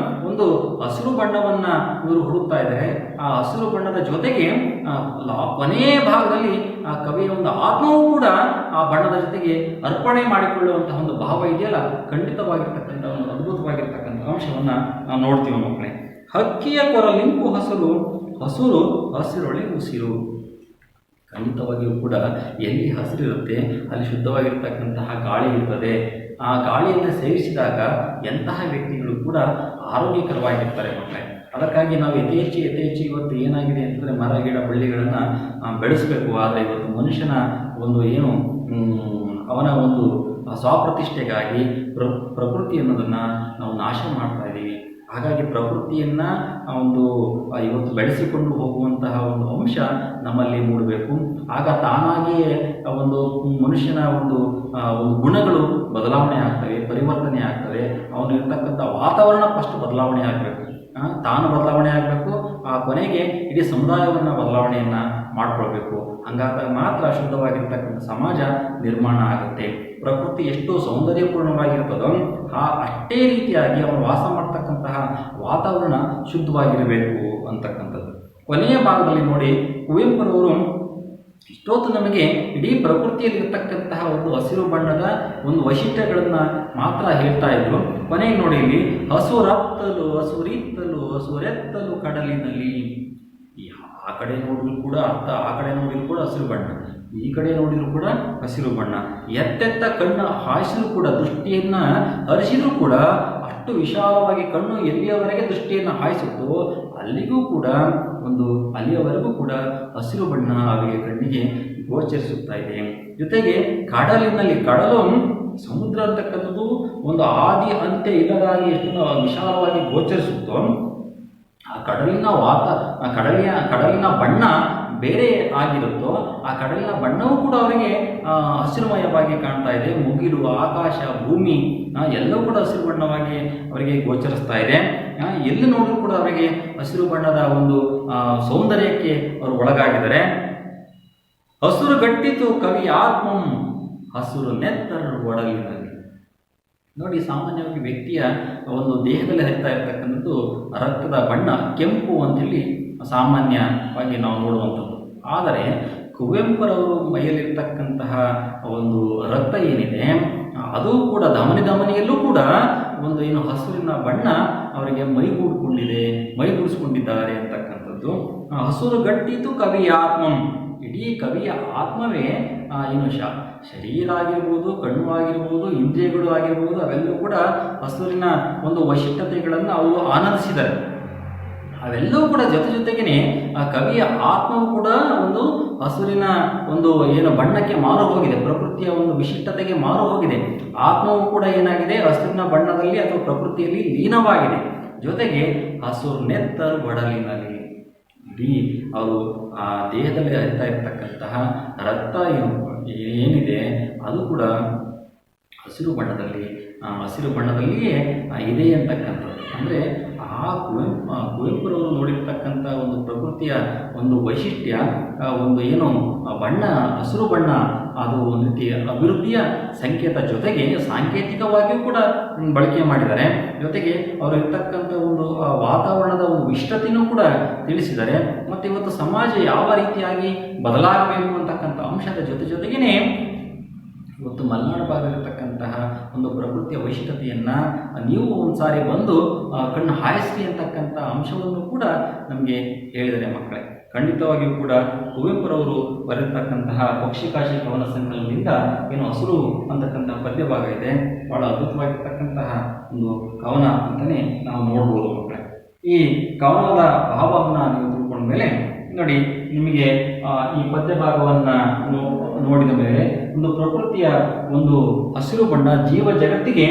ಒಂದು ಹಸಿರು ಬಣ್ಣವನ್ನು ಇವರು ಹುಡುಕ್ತಾ ಇದ್ದಾರೆ. ಆ ಹಸಿರು ಬಣ್ಣದ ಜೊತೆಗೆ ಕೊನೆಯ ಭಾಗದಲ್ಲಿ ಆ ಕವಿಯ ಒಂದು ಆತ್ಮವೂ ಕೂಡ ಆ ಬಣ್ಣದ ಜೊತೆಗೆ ಅರ್ಪಣೆ ಮಾಡಿಕೊಳ್ಳುವಂತಹ ಒಂದು ಭಾವ ಇದೆಯಲ್ಲ, ಖಂಡಿತವಾಗಿರ್ತಕ್ಕಂಥ ಒಂದು ಅದ್ಭುತವಾಗಿರ್ತಕ್ಕಂಥ ಅಂಶವನ್ನು ನಾವು ನೋಡ್ತೀವಿ ಮಕ್ಕಳೇ. ಹಕ್ಕಿಯ ಕೊರಲಿಂಪು ಹಸಿರು, ಹಸುರು ಹಸಿರೊಳೆ ಉಸಿರು. ಖಂಡಿತವಾಗಿಯೂ ಕೂಡ ಎಲ್ಲಿ ಹಸಿರಿರುತ್ತೆ ಅಲ್ಲಿ ಶುದ್ಧವಾಗಿರ್ತಕ್ಕಂತಹ ಗಾಳಿ ಇರ್ತದೆ. ಆ ಗಾಳಿಯನ್ನು ಸೇವಿಸಿದಾಗ ಎಂತಹ ವ್ಯಕ್ತಿಗಳು ಕೂಡ ಆರೋಗ್ಯಕರವಾಗಿರ್ತಾರೆ ಮಕ್ಕಳೇ. ಅದಕ್ಕಾಗಿ ನಾವು ಯಥೇಚ್ಛು ಇವತ್ತು ಏನಾಗಿದೆ ಅಂತಂದರೆ ಮರ ಗಿಡ ಬಳ್ಳಿಗಳನ್ನು ಬೆಳೆಸಬೇಕು. ಆದರೆ ಇವತ್ತು ಮನುಷ್ಯನ ಒಂದು ಏನು ಅವನ ಒಂದು ಸ್ವಪ್ರತಿಷ್ಠೆಗಾಗಿ ಪ್ರಕೃತಿ ಅನ್ನೋದನ್ನು ನಾವು ನಾಶ ಮಾಡ್ತಾ ಇದ್ದೀವಿ. ಹಾಗಾಗಿ ಪ್ರಕೃತಿಯನ್ನು ಒಂದು ಇವತ್ತು ಬೆಳೆಸಿಕೊಂಡು ಹೋಗುವಂತಹ ಒಂದು ಅಂಶ ನಮ್ಮಲ್ಲಿ ಮೂಡಬೇಕು. ಆಗ ತಾನಾಗಿಯೇ ಒಂದು ಮನುಷ್ಯನ ಒಂದು ಗುಣಗಳು ಬದಲಾವಣೆ ಆಗ್ತವೆ, ಪರಿವರ್ತನೆ ಆಗ್ತವೆ. ಅವನು ಇರ್ತಕ್ಕಂಥ ವಾತಾವರಣ ಫಸ್ಟ್ ಬದಲಾವಣೆ ಆಗಬೇಕು, ತಾನು ಬದಲಾವಣೆ ಆಗಬೇಕು, ಆ ಕೊನೆಗೆ ಇಡೀ ಸಮುದಾಯವನ್ನು ಬದಲಾವಣೆಯನ್ನು ಮಾಡಿಕೊಳ್ಬೇಕು. ಹಂಗಾದಾಗ ಮಾತ್ರ ಶುದ್ಧವಾಗಿರ್ತಕ್ಕಂಥ ಸಮಾಜ ನಿರ್ಮಾಣ ಆಗುತ್ತೆ. ಪ್ರಕೃತಿ ಎಷ್ಟು ಸೌಂದರ್ಯಪೂರ್ಣವಾಗಿರ್ತದೋ ಅಷ್ಟೇ ರೀತಿಯಾಗಿ ಅವನು ವಾಸ ಮಾಡ್ತಕ್ಕಂತಹ ವಾತಾವರಣ ಶುದ್ಧವಾಗಿರಬೇಕು ಅಂತಕ್ಕಂಥದ್ದು. ಕೊನೆಯ ಭಾಗದಲ್ಲಿ ನೋಡಿ, ಕುವೆಂಪುರವರು ಇಷ್ಟೊತ್ತು ನಮಗೆ ಇಡೀ ಪ್ರಕೃತಿಯಲ್ಲಿರ್ತಕ್ಕಂತಹ ಒಂದು ಹಸಿರು ಬಣ್ಣದ ಒಂದು ವೈಶಿಷ್ಟ್ಯಗಳನ್ನು ಮಾತ್ರ ಹೇಳ್ತಾ ಇದ್ರು. ಕೊನೆಗೆ ನೋಡಿ ಇಲ್ಲಿ ಹಸುರತ್ತಲು ಹಸುರಿತ್ತಲು ಹಸುರೆತ್ತಲು ಕಡಲಿನಲ್ಲಿ. ಆ ಕಡೆ ನೋಡಿದ್ರು ಕೂಡ ಆ ಕಡೆ ನೋಡಿದ್ರು ಕೂಡ ಹಸಿರು ಬಣ್ಣ, ಈ ಕಡೆ ನೋಡಿದ್ರು ಕೂಡ ಹಸಿರು ಬಣ್ಣ. ಎತ್ತೆತ್ತ ಕಣ್ಣು ಹಾಯಿಸಿದ್ರು ಕೂಡ, ದೃಷ್ಟಿಯನ್ನು ಹರಿಸಿದ್ರು ಕೂಡ ಅಷ್ಟು ವಿಶಾಲವಾಗಿ ಕಣ್ಣು ಎಲ್ಲಿಯವರೆಗೆ ದೃಷ್ಟಿಯನ್ನು ಹಾಯಿಸುತ್ತೋ ಅಲ್ಲಿಗೂ ಕೂಡ ಅಲ್ಲಿಯವರೆಗೂ ಕೂಡ ಹಸಿರು ಬಣ್ಣ ಅವರಿಗೆ ಕಣ್ಣಿಗೆ ಗೋಚರಿಸುತ್ತಾ ಇದೆ. ಜೊತೆಗೆ ಕಡಲಿನಲ್ಲಿ, ಕಡಲು ಸಮುದ್ರ ಅಂತಕ್ಕಂಥದ್ದು ಒಂದು ಆದಿ ಅಂತ್ಯ ಇಲ್ಲದಾಗಿ ಎಷ್ಟು ವಿಶಾಲವಾಗಿ ಗೋಚರಿಸುತ್ತೋ ಆ ಕಡಲಿನ ಬಣ್ಣ ಬೇರೆ ಆಗಿರುತ್ತೋ ಆ ಕಡಲಿನ ಬಣ್ಣವೂ ಕೂಡ ಅವರಿಗೆ ಹಸಿರುಮಯವಾಗಿ ಕಾಣ್ತಾ ಇದೆ. ಮುಗಿಲು, ಆಕಾಶ, ಭೂಮಿ ಎಲ್ಲವೂ ಕೂಡ ಹಸಿರು ಬಣ್ಣವಾಗಿ ಅವರಿಗೆ ಗೋಚರಿಸ್ತಾ ಇದೆ. ಎಲ್ಲಿ ನೋಡಿದ್ರು ಕೂಡ ಅವರಿಗೆ ಹಸಿರು ಬಣ್ಣದ ಒಂದು ಸೌಂದರ್ಯಕ್ಕೆ ಅವರು ಒಳಗಾಗಿದ್ದಾರೆ. ಹಸುರು ಗಟ್ಟಿತು ಕವಿ ಆತ್ಮಂ ಹಸುರು ನೆತ್ತರು ಒಡಲಿನಲ್ಲಿ. ನೋಡಿ, ಸಾಮಾನ್ಯವಾಗಿ ವ್ಯಕ್ತಿಯ ಒಂದು ದೇಹದಲ್ಲಿ ಹರಿತಾ ಇರತಕ್ಕಂಥದ್ದು ರಕ್ತದ ಬಣ್ಣ ಕೆಂಪು ಅಂತೇಳಿ ಸಾಮಾನ್ಯವಾಗಿ ನಾವು ನೋಡುವಂಥದ್ದು. ಆದರೆ ಕುವೆಂಪುರವರು ಮೈಯಲ್ಲಿರ್ತಕ್ಕಂತಹ ಒಂದು ರಕ್ತ ಏನಿದೆ ಅದು ಕೂಡ ಧಮನಿಯಲ್ಲೂ ಕೂಡ ಒಂದು ಏನು ಹಸುರಿನ ಬಣ್ಣ ಅವರಿಗೆ ಮೈಗೂಡಿಸ್ಕೊಂಡಿದ್ದಾರೆ ಅಂತಕ್ಕಂಥದ್ದು. ಹಸುರು ಗಟ್ಟಿತು ಕವಿ ಆತ್ಮಂ. ಇಡೀ ಕವಿಯ ಆತ್ಮವೇ ಏನು ಶರೀರ ಆಗಿರ್ಬೋದು, ಕಣ್ಣು ಆಗಿರ್ಬೋದು, ಇಂದ್ರಿಯಗಳು ಆಗಿರ್ಬೋದು, ಅವೆಲ್ಲವೂ ಕೂಡ ಹಸುರಿನ ಒಂದು ವೈಶಿಷ್ಟ್ಯತೆಗಳನ್ನು ಅವರು ಆನಂದಿಸಿದ್ದಾರೆ. ಅವೆಲ್ಲವೂ ಕೂಡ ಜೊತೆಗೇನೆ ಆ ಕವಿಯ ಆತ್ಮವು ಕೂಡ ಒಂದು ಹಸುರಿನ ಒಂದು ಏನು ಬಣ್ಣಕ್ಕೆ ಮಾರು ಹೋಗಿದೆ, ಪ್ರಕೃತಿಯ ಒಂದು ವಿಶಿಷ್ಟತೆಗೆ ಮಾರು ಹೋಗಿದೆ. ಆತ್ಮವು ಕೂಡ ಏನಾಗಿದೆ, ಹಸುರಿನ ಬಣ್ಣದಲ್ಲಿ ಅಥವಾ ಪ್ರಕೃತಿಯಲ್ಲಿ ಲೀನವಾಗಿದೆ. ಜೊತೆಗೆ ಹಸುರು ನೆತ್ತರು ಒಡಲಿನಲ್ಲಿ. ಇಡೀ ಅವರು ಆ ದೇಹದಲ್ಲಿ ಹರಿತಾ ಇರ್ತಕ್ಕಂತಹ ರಕ್ತ ಏನಿದೆ ಅದು ಕೂಡ ಹಸಿರು ಬಣ್ಣದಲ್ಲಿಯೇ ಇದೆ ಅಂತಕ್ಕಂಥದ್ದು. ಅಂದರೆ ಆ ಕುವೆಂಪುರವರು ನೋಡಿರ್ತಕ್ಕಂಥ ಒಂದು ಪ್ರಕೃತಿಯ ಒಂದು ವೈಶಿಷ್ಟ್ಯ, ಒಂದು ಏನು ಬಣ್ಣ, ಹಸಿರು ಬಣ್ಣ, ಅದು ಒಂದು ರೀತಿಯ ಅಭಿವೃದ್ಧಿಯ ಸಂಕೇತ. ಜೊತೆಗೆ ಸಾಂಕೇತಿಕವಾಗಿಯೂ ಕೂಡ ಬಳಕೆ ಮಾಡಿದ್ದಾರೆ. ಜೊತೆಗೆ ಅವರು ಇರ್ತಕ್ಕಂಥ ಒಂದು ವಾತಾವರಣದ ಒಂದು ವಿಶಿಷ್ಟತೆಯೂ ಕೂಡ ತಿಳಿಸಿದ್ದಾರೆ. ಮತ್ತು ಇವತ್ತು ಸಮಾಜ ಯಾವ ರೀತಿಯಾಗಿ ಬದಲಾಗಬೇಕು ಅಂತಕ್ಕಂಥ ಅಂಶದ ಜೊತೆಗೇನೆ ಇವತ್ತು ಮಲೆನಾಡು ಭಾಗದಲ್ಲಿರ್ತಕ್ಕಂತಹ ಒಂದು ಪ್ರಕೃತಿಯ ವೈಶಿಷ್ಟ್ಯತೆಯನ್ನು ನೀವು ಒಂದು ಸಾರಿ ಬಂದು ಕಣ್ಣು ಹಾಯಿಸಿ ಅಂತಕ್ಕಂಥ ಅಂಶವನ್ನು ಕೂಡ ನಮಗೆ ಹೇಳಿದ್ದಾರೆ ಮಕ್ಕಳೇ. ಖಂಡಿತವಾಗಿಯೂ ಕೂಡ ಕುವೆಂಪುರವರು ಬರೆದಿರ್ತಕ್ಕಂತಹ ಪಕ್ಷಿಕಾಶಿ ಕವನ ಸಂಕಲನದಿಂದ ಏನು ಹಸುರು ಅಂತಕ್ಕಂತಹ ಪದ್ಯ ಭಾಗ ಇದೆ, ಭಾಳ ಅದ್ಭುತವಾಗಿರ್ತಕ್ಕಂತಹ ಒಂದು ಕವನ ಅಂತಲೇ ನಾವು ನೋಡ್ಬೋದು ಮಕ್ಕಳೇ. ಈ ಕವನದ ಭಾವವನ್ನು ನೀವು ತಿಳ್ಕೊಂಡ ಮೇಲೆ ನೋಡಿ, ನಿಮಗೆ ಈ ಪದ್ಯ ಭಾಗವನ್ನು ನೋಡಿದ ಮೇಲೆ ಒಂದು ಪ್ರಕೃತಿಯ ಒಂದು ಹಸಿರು ಬಣ್ಣ ಜೀವ ಜಗತ್ತಿಗೆ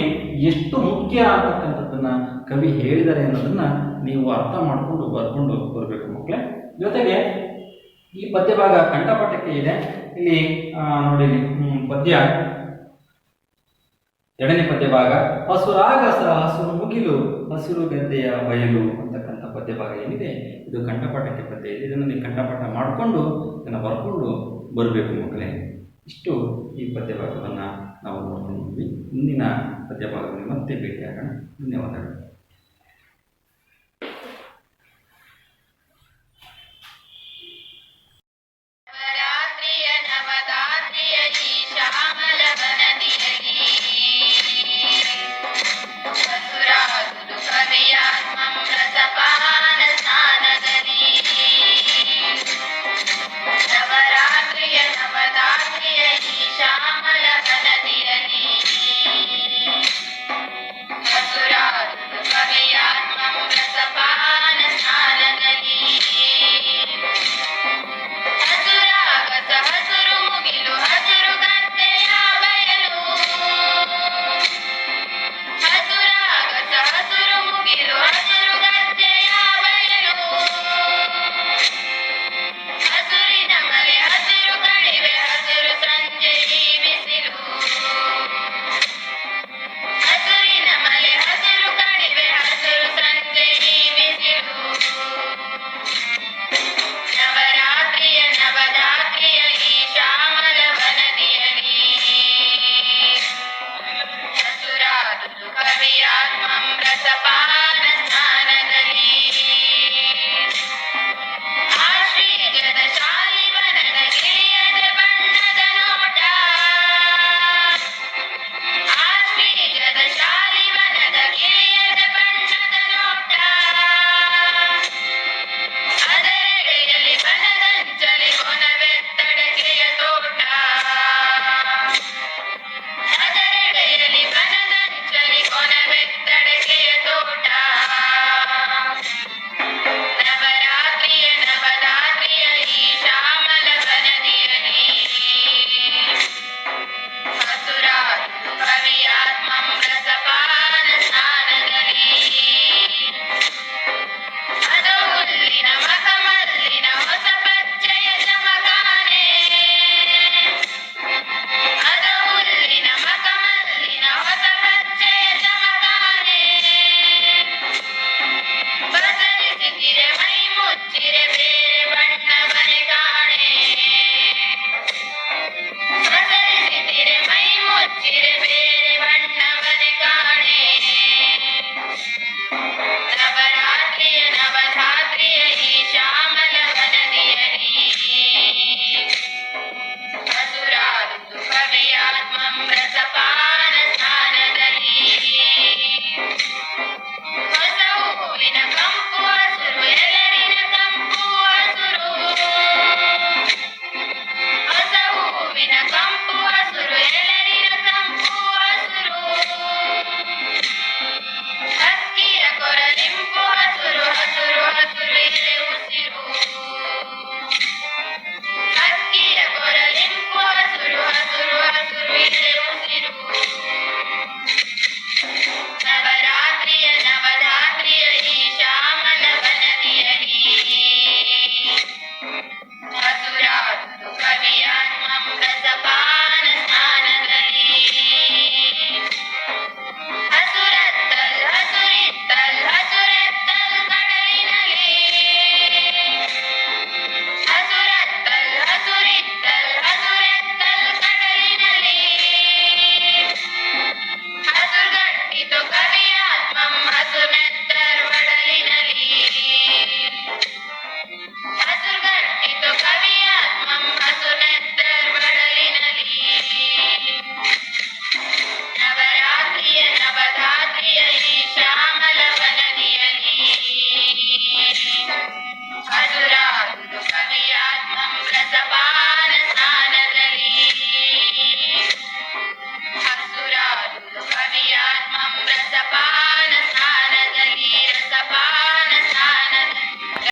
ಎಷ್ಟು ಮುಖ್ಯ ಅಂತಕ್ಕಂಥದ್ದನ್ನು ಕವಿ ಹೇಳಿದ್ದಾರೆ ಅನ್ನೋದನ್ನು ನೀವು ಅರ್ಥ ಮಾಡಿಕೊಂಡು ಬರ್ಕೊಂಡು ಬರಬೇಕು ಮಕ್ಕಳೇ. ಜೊತೆಗೆ ಈ ಪದ್ಯ ಭಾಗ ಕಂಠಪಾಠಕ್ಕೆ ಇದೆ. ಇಲ್ಲಿ ನೋಡಿ, ಪದ್ಯ ಎರಡನೇ ಪದ್ಯ ಭಾಗ ಹಸುರಾಗಸ ಹಸುರು ಮುಗಿಲು ಹಸಿರು ಗದ್ದೆಯ ಬಯಲು ಅಂತಕ್ಕಂಥ ಪದ್ಯ ಭಾಗ ಏನಿದೆ ಇದು ಕಂಠಪಾಠಕ್ಕೆ ಪದ್ಯ ಇದೆ. ಇದನ್ನು ನೀವು ಕಂಠಪಾಠ ಮಾಡಿಕೊಂಡು ಇದನ್ನು ಬರ್ಕೊಂಡು ಬರಬೇಕು ಮಕ್ಕಳೇ. ಇಷ್ಟು ಈ ಪದ್ಯ ಭಾಗವನ್ನು ನಾವು ನೋಡ್ಕೊಂಡು ಮುಂದಿನ ಪದ್ಯ ಭಾಗದಲ್ಲಿ ಮತ್ತೆ ಭೇಟಿಯಾಗೋಣ. ಧನ್ಯವಾದಗಳು.